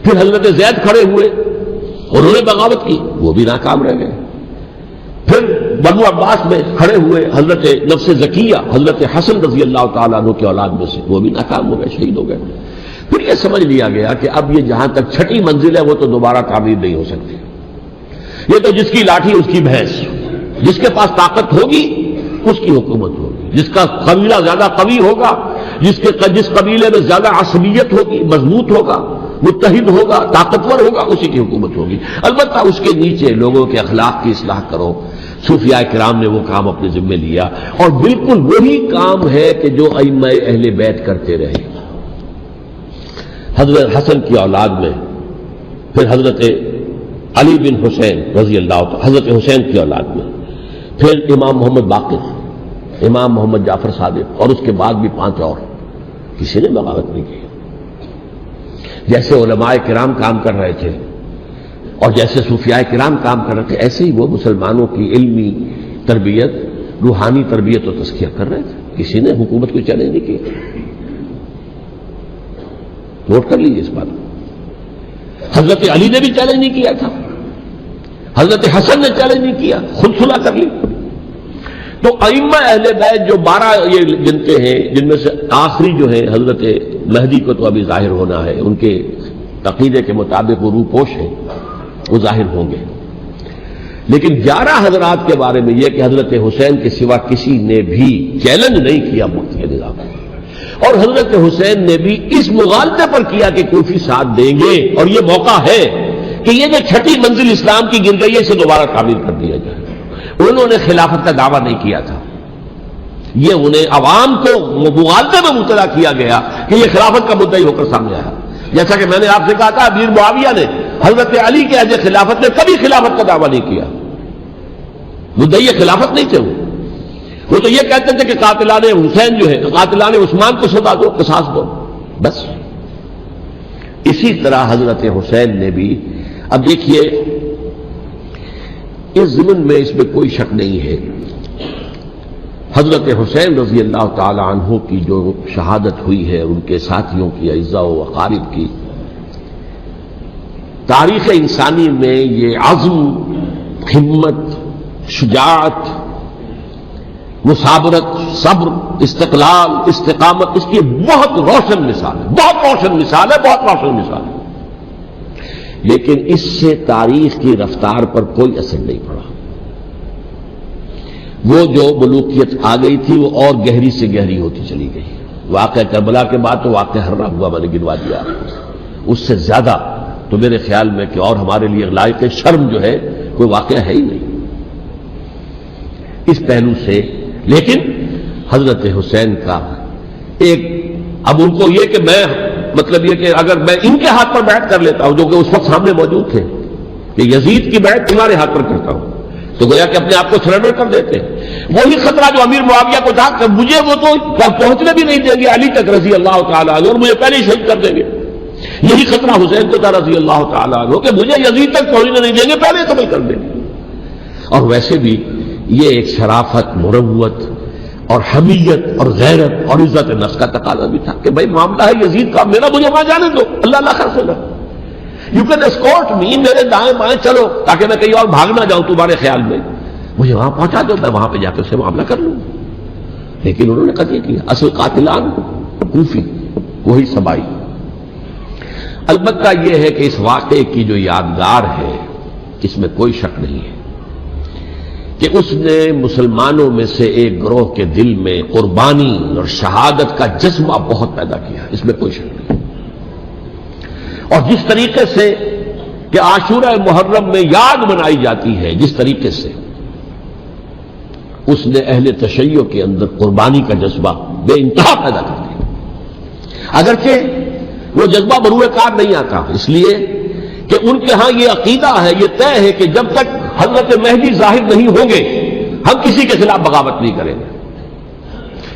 پھر حضرت زید کھڑے ہوئے، انہوں نے بغاوت کی، وہ بھی ناکام رہ گئے. پھر بنو عباس میں کھڑے ہوئے حضرت نفس زکیہ، حضرت حسن رضی اللہ تعالیٰ عنہ کے اولاد میں سے، وہ بھی ناکام ہو گئے، شہید ہو گئے. پھر یہ سمجھ لیا گیا کہ اب یہ جہاں تک 6ٹی منزل ہے وہ تو دوبارہ تعمیر نہیں ہو سکتی. یہ تو جس کی لاٹھی اس کی بھینس، جس کے پاس طاقت ہوگی اس کی حکومت ہوگی، جس کا قبیلہ زیادہ قوی ہوگا، جس قبیلے میں زیادہ عصبیت ہوگی، مضبوط ہوگا، متحد ہوگا، طاقتور ہوگا، اسی کی حکومت ہوگی. البتہ اس کے نیچے لوگوں کے اخلاق کی اصلاح کرو. صوفیاء کرام نے وہ کام اپنے ذمہ لیا، اور بالکل وہی کام ہے کہ جو ائمہ اہل بیت کرتے رہے. حضرت حسن کی اولاد میں، پھر حضرت علی بن حسین رضی اللہ عنہ، حضرت حسین کی اولاد میں، پھر امام محمد باقر، امام محمد جعفر صادق، اور اس کے بعد بھی 5 اور. کسی نے بغاوت نہیں کی. جیسے علماء کرام کام کر رہے تھے اور جیسے صوفیاء کرام کام کر رہے تھے، ایسے ہی وہ مسلمانوں کی علمی تربیت، روحانی تربیت و تزکیہ کر رہے تھے. کسی نے حکومت کو چیلنج نہیں کیا. نوٹ کر لیجیے اس بات کو. حضرت علی نے بھی چیلنج نہیں کیا تھا, حضرت حسن نے چیلنج نہیں کیا, خود صلح کر لی. تو ائمہ اہل بیت جو 12 یہ گنتے ہیں, جن میں سے آخری جو ہے حضرت مہدی کو تو ابھی ظاہر ہونا ہے, ان کے عقیدے کے مطابق وہ روپوش ہیں, وہ ظاہر ہوں گے. لیکن 11 حضرات کے بارے میں یہ کہ حضرت حسین کے سوا کسی نے بھی چیلنج نہیں کیا مفتی کے نظام کو, اور حضرت حسین نے بھی اس مغالطے پر کیا کہ کوفی ساتھ دیں گے, اور یہ موقع ہے کہ یہ جو 6ٹھی منزل اسلام کی گر گئی ہے اسے دوبارہ تعمیر کر دیا جائے. انہوں نے خلافت کا دعویٰ نہیں کیا تھا, یہ انہیں عوام کو مغالطے میں مبتلا کیا گیا کہ یہ خلافت کا مدعی ہو کر سامنے آیا. جیسا کہ میں نے آپ سے کہا تھا, امیر معاویہ نے حضرت علی کے عہد خلافت میں کبھی خلافت کا دعویٰ نہیں کیا, مدعی خلافت نہیں تھے. وہ تو یہ کہتے تھے کہ قاتلان حسین جو ہے, قاتلان عثمان کو سزا دو, قصاص دو, بس. اسی طرح حضرت حسین نے بھی, اب دیکھیے اس ضمن میں اس میں کوئی شک نہیں ہے, حضرت حسین رضی اللہ تعالی عنہ کی جو شہادت ہوئی ہے, ان کے ساتھیوں کی, اعزاء و اقارب کی, تاریخ انسانی میں یہ عزم, ہمت, شجاعت, مثابرت, صبر, استقلال, استقامت, اس کی بہت روشن مثال ہے, بہت روشن مثال ہے, بہت روشن مثال ہے. لیکن اس سے تاریخ کی رفتار پر کوئی اثر نہیں پڑا. وہ جو ملوکیت آ گئی تھی وہ اور گہری سے گہری ہوتی چلی گئی. واقعہ کربلا کے بعد تو واقعہ ہررا ہوا, میں نے گنوا دیا, اس سے زیادہ تو میرے خیال میں کہ اور ہمارے لیے لائق شرم جو ہے کوئی واقعہ ہے ہی نہیں اس پہلو سے. لیکن حضرت حسین کا ایک, اب ان کو یہ کہ میں مطلب یہ کہ اگر میں ان کے ہاتھ پر بیعت کر لیتا ہوں, جو کہ اس وقت سامنے موجود تھے, کہ یزید کی بیعت تمہارے ہاتھ پر کرتا ہوں, تو گویا کہ اپنے آپ کو سرنڈر کر دیتے. وہی خطرہ جو امیر معاویہ کو تھا کہ مجھے وہ تو پہنچنے بھی نہیں دیں گے علی تک رضی اللہ تعالیٰ عنہ, اور مجھے پہلے ہی شہید کر دیں گے. یہی خطرہ حسین کو تھا رضی اللہ تعالیٰ عنہ کہ مجھے یزید تک پہنچنے نہیں دیں گے, پہلے قتل کر دیں گے. اور ویسے بھی یہ ایک شرافت, مروت اور حمیت اور غیرت اور عزت نفس کا تقاضا بھی تھا کہ بھائی معاملہ ہے یزید کا, میرا مجھے وہاں جانے دو, اللہ اللہ خیر سے. یو کین اسکورٹ می, میرے دائیں بائیں چلو تاکہ میں کہیں اور بھاگ نہ جاؤں تمہارے خیال میں, مجھے وہاں پہنچا دو, میں وہاں پہ جا کر سے معاملہ کر لوں. لیکن انہوں نے قتل کیا. اصل قاتلان کوفی, وہی سبائی. البتہ یہ ہے کہ اس واقعے کی جو یادگار ہے اس میں کوئی شک نہیں ہے کہ اس نے مسلمانوں میں سے ایک گروہ کے دل میں قربانی اور شہادت کا جذبہ بہت پیدا کیا, اس میں کوئی شک نہیں. اور جس طریقے سے کہ عاشورہ محرم میں یاد منائی جاتی ہے, جس طریقے سے اس نے اہل تشیع کے اندر قربانی کا جذبہ بے انتہا پیدا کر دیا. اگرچہ وہ جذبہ بروئے کار نہیں آتا, اس لیے کہ ان کے ہاں یہ عقیدہ ہے, یہ طے ہے کہ جب تک حضرت مہدی ظاہر نہیں ہوں گے ہم کسی کے خلاف بغاوت نہیں کریں گے.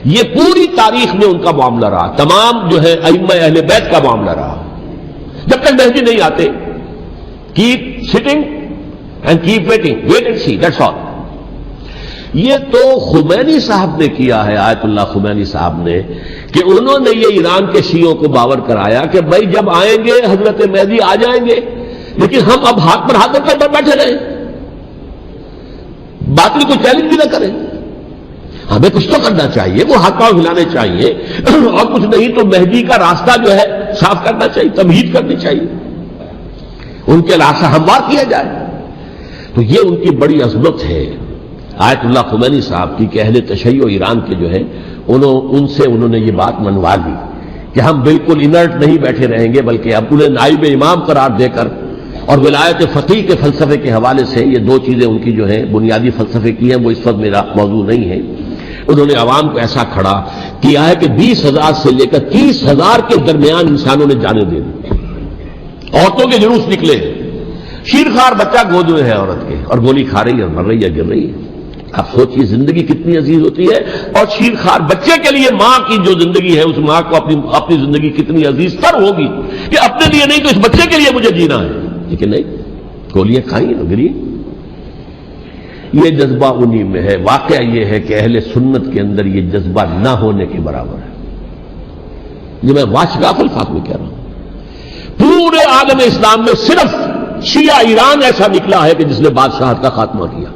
یہ پوری تاریخ میں ان کا معاملہ رہا, تمام جو ہے ائمہ اہل بیت کا معاملہ رہا. جب تک مہدی نہیں آتے, keep sitting and keep waiting, wait and see, that's all. یہ تو خمینی صاحب نے کیا ہے, آیت اللہ خمینی صاحب نے, کہ انہوں نے یہ ایران کے شیعوں کو باور کرایا کہ بھائی جب آئیں گے حضرت مہدی آ جائیں گے, لیکن ہم اب ہاتھ پر ہاتھ رکھ کر بیٹھے رہیں, باطل کو چیلنج بھی نہ کریں. ہمیں کچھ تو کرنا چاہیے, وہ ہاتھ پاؤں ہلانے چاہیے, اور کچھ نہیں تو مہدی کا راستہ جو ہے صاف کرنا چاہیے, تمہید کرنی چاہیے, ان کے راستہ ہموار کیا جائے. تو یہ ان کی بڑی عظمت ہے آیت اللہ خمینی صاحب کی کہ اہل تشیع ایران کے جو ہے ان سے انہوں نے یہ بات منوا لی کہ ہم بالکل انرٹ نہیں بیٹھے رہیں گے, بلکہ اب انہیں نائب امام قرار دے کر اور ولایت فقیہ کے فلسفے کے حوالے سے, یہ دو چیزیں ان کی جو ہیں بنیادی فلسفے کی ہیں, وہ اس وقت میرا موضوع نہیں ہے. انہوں نے عوام کو ایسا کھڑا کیا ہے کہ 20,000 سے لے کر 30,000 کے درمیان انسانوں نے جانے دے دی. عورتوں کے جلوس نکلے, شیرخوار بچہ گود میں ہے عورت کے, اور گولی کھا رہی ہے, مر رہی ہے, گر رہی ہے. آپ سوچیے زندگی کتنی عزیز ہوتی ہے, اور شیرخوار بچے کے لیے ماں کی جو زندگی ہے اس ماں کو اپنی زندگی کتنی عزیز تر ہوگی کہ اپنے لیے نہیں تو اس بچے کے لیے مجھے جینا ہے. لیکن نہیں, گولیاں کھائیں گری. یہ جذبہ انہی میں ہے. واقعہ یہ ہے کہ اہل سنت کے اندر یہ جذبہ نہ ہونے کے برابر ہے. یہ میں واشگاف الفاظ میں کہہ رہا ہوں. پورے عالم اسلام میں صرف شیعہ ایران ایسا نکلا ہے کہ جس نے بادشاہت کا خاتمہ کیا.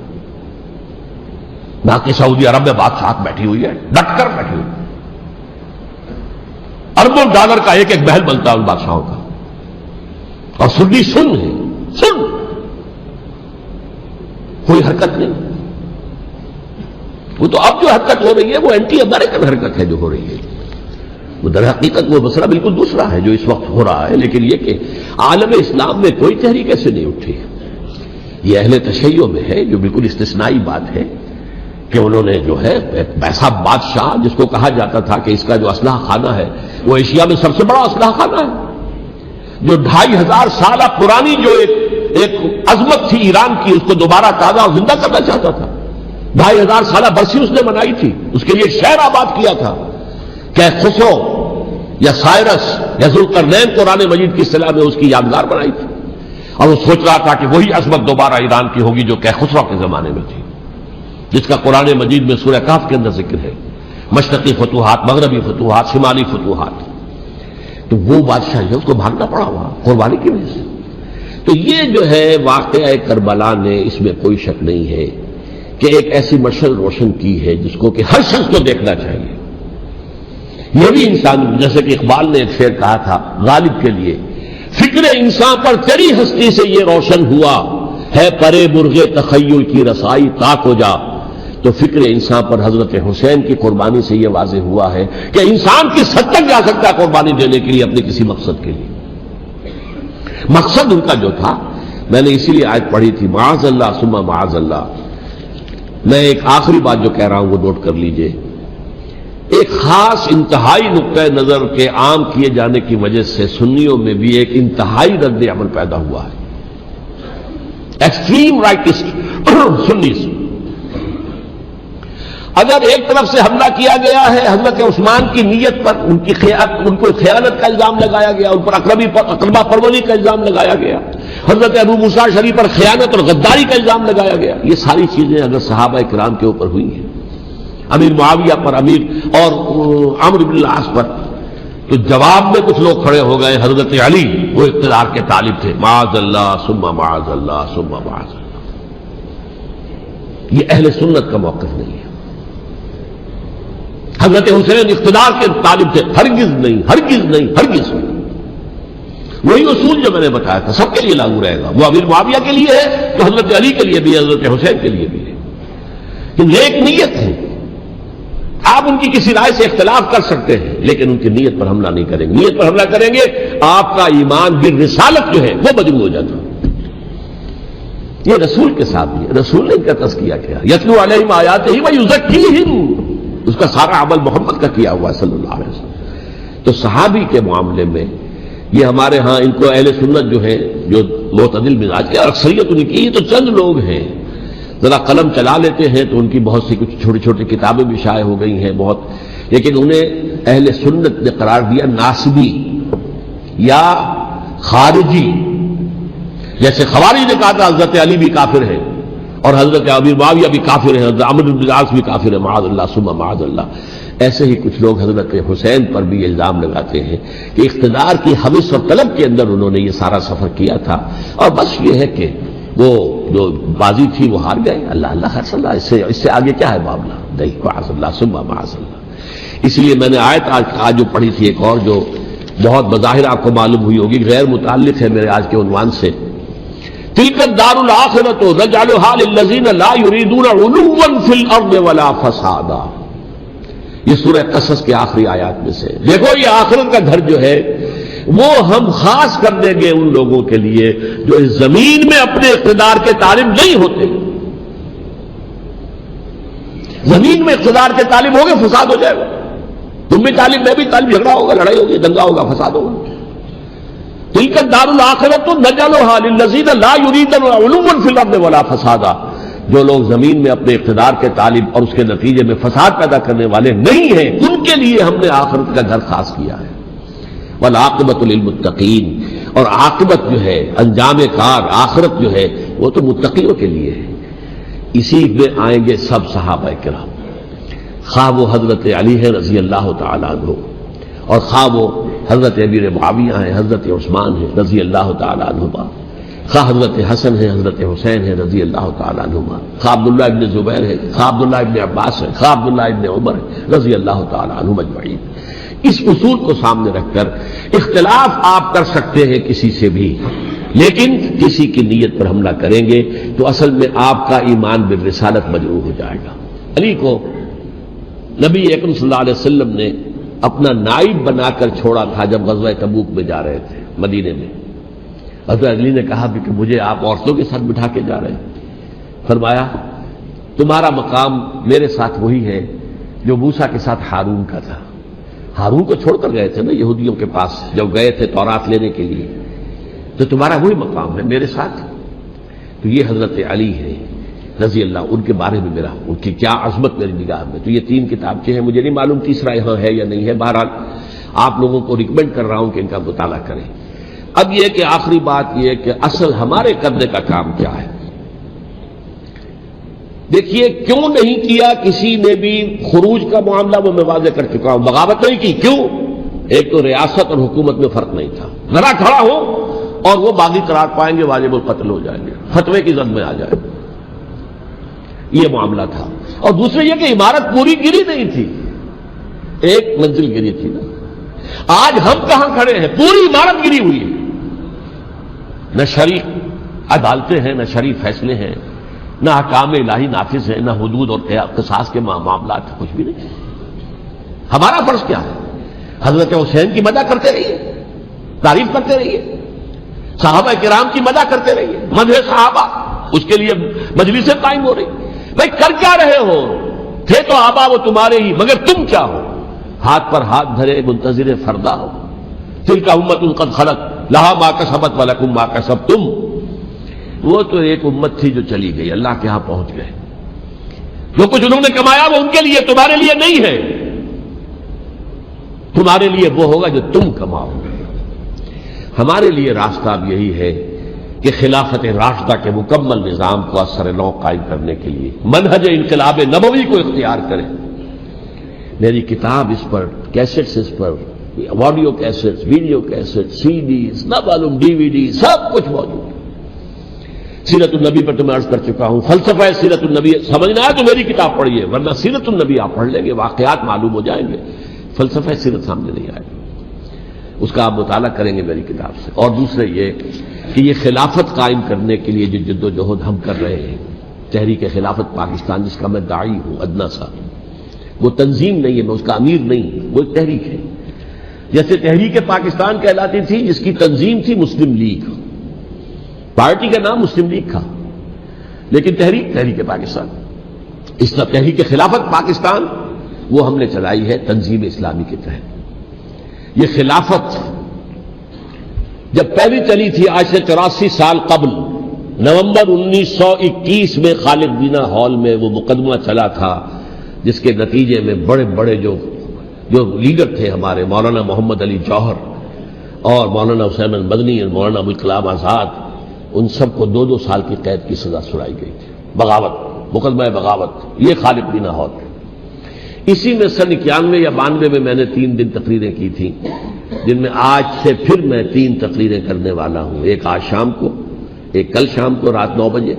باقی سعودی عرب میں بادشاہت بیٹھی ہوئی ہے، ڈٹ کر بیٹھی ہوئی. اربوں ڈالر کا ایک ایک محل بنتا ہے ان بادشاہوں کا، اور سنی سن ہے، سن کوئی حرکت نہیں. وہ تو اب جو حرکت ہو رہی ہے وہ اینٹی امریکن حرکت ہے جو ہو رہی ہے. وہ در حقیقت وہ مسئلہ بالکل دوسرا ہے جو اس وقت ہو رہا ہے، لیکن یہ کہ عالم اسلام میں کوئی تحریک ایسے نہیں اٹھی. یہ اہل تشیع میں ہے جو بالکل استثنائی بات ہے کہ انہوں نے جو ہے ایسا بادشاہ جس کو کہا جاتا تھا کہ اس کا جو اسلحہ خانہ ہے وہ ایشیا میں سب سے بڑا اسلحہ خانہ ہے، جو 2500 سالہ پرانی جو ایک عظمت تھی ایران کی اس کو دوبارہ تازہ اور زندہ کرنا چاہتا تھا. 2500 سالہ برسی اس نے منائی تھی، اس کے لیے شہر آباد کیا تھا کہ خسرو یا سائرس یا ذوالقرنین قرآن مجید کی اصطلاح میں اس کی یادگار بنائی تھی، اور وہ سوچ رہا تھا کہ وہی عظمت دوبارہ ایران کی ہوگی جو کہ خسرو کے زمانے میں تھی، جس کا قرآن مجید میں سورہ کہف کے اندر ذکر ہے. مشرقی فتوحات، مغربی فتوحات، شمالی فتوحات. تو وہ بادشاہ ہے اس کو بھاگنا پڑا ہوا قربانی کی وجہ سے. تو یہ جو ہے واقعہ کربلا نے اس میں کوئی شک نہیں ہے کہ ایک ایسی مشعل روشن کی ہے جس کو کہ ہر شخص کو دیکھنا چاہیے. یہ بھی انسان، جیسے کہ اقبال نے ایک شعر کہا تھا غالب کے لیے، فکر انسان پر تیری ہستی سے یہ روشن ہوا ہے پرے مرغ تخیل کی رسائی تاک ہو جا. تو فکر انسان پر حضرت حسین کی قربانی سے یہ واضح ہوا ہے کہ انسان کس حد تک جا سکتا ہے قربانی دینے کے لیے اپنے کسی مقصد کے لیے. مقصد ان کا جو تھا، میں نے اسی لیے آیت پڑھی تھی، معاذ اللہ ثم معاذ اللہ. میں ایک آخری بات جو کہہ رہا ہوں وہ نوٹ کر لیجئے. ایک خاص انتہائی نقطۂ نظر کے عام کیے جانے کی وجہ سے سنیوں میں بھی ایک انتہائی رد عمل پیدا ہوا ہے. Extreme rightist سنیز. اگر ایک طرف سے حملہ کیا گیا ہے حضرت عثمان کی نیت پر، ان کو خیانت کا الزام لگایا گیا، ان پر اقربا پروری کا الزام لگایا گیا، حضرت ابو موسیٰ شریف پر خیانت اور غداری کا الزام لگایا گیا، یہ ساری چیزیں اگر صحابہ کرام کے اوپر ہوئی ہیں، امیر معاویہ پر، امیر اور عمرو بن العاص پر، تو جواب میں کچھ لوگ کھڑے ہو گئے. حضرت علی وہ اقتدار کے طالب تھے، معاذ اللہ ثم معاذ اللہ ثم معاذ اللہ. یہ اہل سنت کا موقف نہیں ہے. حضرت حسین اقتدار کے طالب تھے، ہرگز نہیں، ہرگز نہیں، ہرگز نہیں. وہی اصول جو میں نے بتایا تھا سب کے لیے لاگو رہے گا. وہ امیر معاویہ کے لیے ہے تو حضرت علی کے لیے بھی، حضرت حسین کے لیے بھی ہے. کہ نیک نیت ہے، آپ ان کی کسی رائے سے اختلاف کر سکتے ہیں لیکن ان کی نیت پر حملہ نہیں کریں گے. نیت پر حملہ کریں گے آپ کا ایمان بالرسالت جو ہے وہ مجروح ہو جاتا. یہ رسول کے ساتھ بھی ہے، رسول نے ان کا تزکیہ کیا، یتلو علیہم آیاتہ ویزکیہم، اس کا سارا عمل محمد کا کیا ہوا ہے صلی اللہ علیہ وسلم. تو صحابی کے معاملے میں یہ ہمارے ہاں ان کو اہل سنت جو ہے جو معتدل مزاج کے، اکثریت ان کی، یہ تو چند لوگ ہیں ذرا قلم چلا لیتے ہیں تو ان کی بہت سی کچھ چھوٹی چھوٹی کتابیں بھی شائع ہو گئی ہیں بہت، لیکن انہیں اہل سنت نے قرار دیا ناسبی یا خارجی. جیسے خوارج نے کہا تھا حضرت علی بھی کافر ہے اور حضرت امیر معاویہ بھی کافر ہیں، حضرت عمرو بن العاص بھی کافر ہے، معاذ اللہ ثم معاذ اللہ. ایسے ہی کچھ لوگ حضرت حسین پر بھی الزام لگاتے ہیں کہ اقتدار کی حوث اور طلب کے اندر انہوں نے یہ سارا سفر کیا تھا اور بس یہ ہے کہ وہ جو بازی تھی وہ ہار گئے. اللہ اللہ خیر صلی اللہ، اس سے آگے کیا ہے معاملہ؟ نہیں، معاذ اللہ ثم معاذ اللہ. اس لیے میں نے آیت آج جو پڑھی تھی ایک اور جو بہت بظاہر آپ کو معلوم ہوئی ہوگی، غیر متعلق ہے میرے آج کے عنوان سے، تلک الدار الآخرۃ نجعلھا للذین لا یریدون علوا فی الارض ولا فسادا. یہ سورہ قصص کے آخری آیات میں سے. دیکھو یہ آخرت کا گھر جو ہے وہ ہم خاص کر دیں گے ان لوگوں کے لیے جو اس زمین میں اپنے اقتدار کے طالب نہیں ہوتے. زمین میں اقتدار کے طالب ہوگے فساد ہو جائے گا. تم بھی طالب، میں بھی طالب، جھگڑا ہوگا، لڑائی ہوگی، دنگا ہوگا، فساد ہوگا. تلک الدار الآخرۃ نجعلھا للذین لا یریدون علوا فی الارض ولا فسادا. جو لوگ زمین میں اپنے اقتدار کے طالب اور اس کے نتیجے میں فساد پیدا کرنے والے نہیں ہیں ان کے لیے ہم نے آخرت کا گھر خاص کیا ہے. والعاقبۃ للمتقین، اور عاقبت جو ہے، انجام کار، آخرت جو ہے وہ تو متقیوں کے لیے ہے. اسی میں آئیں گے سب صحابہ کرام، خواہ وہ حضرت علی ہے رضی اللہ تعالیٰ عنہ اور خواہ وہ حضرت امیر معاویہ ہیں، حضرت عثمان ہیں رضی اللہ تعالیٰ عنہما، خواہ حضرت حسن ہے، حضرت حسین ہے رضی اللہ تعالیٰ عنہما، خواہ عبداللہ ابن زبیر ہے، خواہ عبداللہ ابن عباس ہے، خواہ عبداللہ ابن عمر ہے رضی اللہ تعالیٰ عنہم اجمعین۔ اس اصول کو سامنے رکھ کر اختلاف آپ کر سکتے ہیں کسی سے بھی، لیکن کسی کی نیت پر حملہ کریں گے تو اصل میں آپ کا ایمان بالرسالت مجروح ہو جائے گا۔ علی کو نبی اکرم صلی اللہ علیہ وسلم نے اپنا نائب بنا کر چھوڑا تھا جب غزوہ تبوک میں جا رہے تھے مدینے میں۔ حضرت علی نے کہا کہ مجھے آپ عورتوں کے ساتھ بٹھا کے جا رہے ہیں۔ فرمایا تمہارا مقام میرے ساتھ وہی ہے جو موسیٰ کے ساتھ ہارون کا تھا۔ ہارون کو چھوڑ کر گئے تھے نا یہودیوں کے پاس جب گئے تھے تورات لینے کے لیے، تو تمہارا وہی مقام ہے میرے ساتھ۔ تو یہ حضرت علی ہے رضی اللہ، ان کے بارے میں میرا ان کی کیا عظمت میری نگاہ میں۔ تو یہ 3 کتابچے ہیں، مجھے نہیں معلوم تیسرا یہاں ہے یا نہیں ہے، بہرحال آپ لوگوں کو ریکمینڈ کر رہا ہوں کہ ان کا مطالعہ کریں۔ اب یہ کہ آخری بات یہ کہ اصل ہمارے کرنے کا کام کیا ہے۔ دیکھیے کیوں نہیں کیا کسی نے بھی خروج کا معاملہ، وہ میں واضح کر چکا ہوں، بغاوت نہیں کی۔ کیوں؟ ایک تو ریاست اور حکومت میں فرق نہیں تھا، ذرا کھڑا ہو اور وہ باغی قرار پائیں گے، واجب القتل ہو جائیں گے، فتوے کی زد میں آ جائے، یہ معاملہ تھا۔ اور دوسرے یہ کہ عمارت پوری گری نہیں تھی، ایک منزل گری تھی نا۔ آج ہم کہاں کھڑے ہیں؟ پوری عمارت گری ہوئی ہے، نہ شرعی عدالتیں ہیں، نہ شرعی فیصلے ہیں، نہ احکام الہی نافذ ہیں، نہ حدود اور قصاص کے معاملات، کچھ بھی نہیں۔ ہمارا فرض کیا ہے؟ حضرت حسین کی مدح کرتے رہیے، تعریف کرتے رہیے، صحابہ کرام کی مدح کرتے رہیے، مدح صحابہ، اس کے لیے مجلسیں قائم ہو رہی۔ بھائی کر کیا رہے ہو؟ تھے تو آبا وہ تمہارے ہی، مگر تم کیا ہو؟ ہاتھ پر ہاتھ دھرے منتظر فردا ہو۔ تلک امۃ قد خلت لہا ما کسبت ولکم ما کسبتم۔ وہ تو ایک امت تھی جو چلی گئی، اللہ کے ہاں پہنچ گئے، جو کچھ انہوں نے کمایا وہ ان کے لیے، تمہارے لیے نہیں ہے، تمہارے لیے وہ ہوگا جو تم کماؤ گے۔ ہمارے لیے راستہ اب یہی ہے کہ خلافت راشدہ کے مکمل نظام کو اثر نو قائم کرنے کے لیے منہج انقلاب نبوی کو اختیار کریں۔ میری کتاب اس پر، کیسٹس اس پر، آڈیو کیسٹس، ویڈیو کیسٹ، سی ڈیز، نہ معلوم ڈی وی ڈی، سب کچھ موجود ہے۔ سیرت النبی پر تو میں عرض کر چکا ہوں، فلسفہ سیرت النبی سمجھنا ہے تو میری کتاب پڑھیے، ورنہ سیرت النبی آپ پڑھ لیں گے، واقعات معلوم ہو جائیں گے، فلسفہ سیرت سامنے نہیں آئے گا، اس کا آپ مطالعہ کریں گے میری کتاب سے۔ اور دوسرے یہ کہ یہ خلافت قائم کرنے کے لیے جو جد و جہد ہم کر رہے ہیں، تحریک خلافت پاکستان جس کا میں داعی ہوں ادنا سا، وہ تنظیم نہیں ہے، میں اس کا امیر نہیں، وہ ایک تحریک ہے۔ جیسے تحریک پاکستان کہلاتی تھی جس کی تنظیم تھی مسلم لیگ، پارٹی کا نام مسلم لیگ تھا، لیکن تحریک پاکستان، اس طرح تحریک خلافت پاکستان وہ ہم نے چلائی ہے تنظیم اسلامی کے تحت۔ یہ خلافت جب پہلی چلی تھی آج سے 84 سال قبل، نومبر 1921 میں خالد دینا ہال میں وہ مقدمہ چلا تھا، جس کے نتیجے میں بڑے بڑے جو لیڈر تھے ہمارے، مولانا محمد علی جوہر اور مولانا حسین المدنی اور مولانا ابوالکلام آزاد، ان سب کو 2 سال کی قید کی سزا سنائی گئی تھی، بغاوت، مقدمہ بغاوت، یہ خالد دینا ہال۔ اسی میں سن 91 یا 92 میں نے 3 دن تقریریں کی تھیں، جن میں آج سے پھر میں 3 تقریریں کرنے والا ہوں، ایک آج شام کو، ایک کل شام کو رات 9 بجے،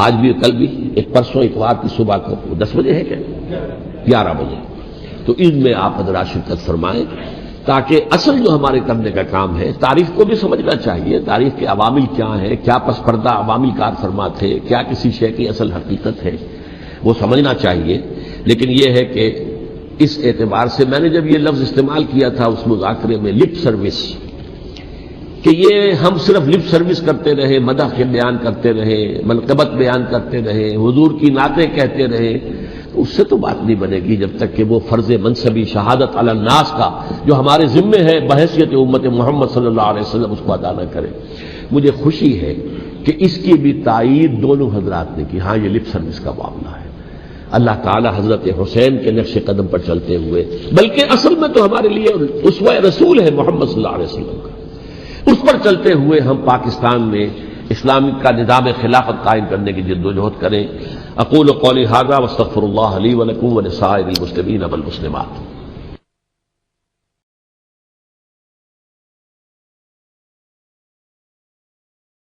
آج بھی کل بھی، ایک پرسوں اتوار کی صبح کو 10 بجے ہے کیا 11 بجے۔ تو ان میں آپ حضرات شرکت فرمائیں، تاکہ اصل جو ہمارے کرنے کا کام ہے، تاریخ کو بھی سمجھنا چاہیے، تاریخ کے عوامل کیا ہیں، کیا پس پردہ عوامل کار فرما تھے، کیا کسی شے کی اصل حقیقت ہے، وہ سمجھنا چاہیے۔ لیکن یہ ہے کہ اس اعتبار سے میں نے جب یہ لفظ استعمال کیا تھا اس مذاکرے میں، لپ سروس، کہ یہ ہم صرف لپ سروس کرتے رہے، مدح کے بیان کرتے رہے، منقبت بیان کرتے رہے، حضور کی نعتیں کہتے رہے، اس سے تو بات نہیں بنے گی جب تک کہ وہ فرض منصبی شہادت علی الناس کا جو ہمارے ذمے ہے بحیثیت امت محمد صلی اللہ علیہ وسلم اس کو ادا نہ کرے۔ مجھے خوشی ہے کہ اس کی بھی تائید دونوں حضرات نے کی، ہاں یہ لپ سروس کا معاملہ ہے، اللہ تعالی حضرت حسین کے نقش قدم پر چلتے ہوئے، بلکہ اصل میں تو ہمارے لیے اسوہ رسول ہے محمد صلی اللہ علیہ وسلم کا، اس پر چلتے ہوئے ہم پاکستان میں اسلام کا نظام خلافت قائم کرنے کی جد و جہد کریں۔ اقول قولی ھذا واستغفر اللہ لی ولکم ولسائر المسلمین والمسلمات۔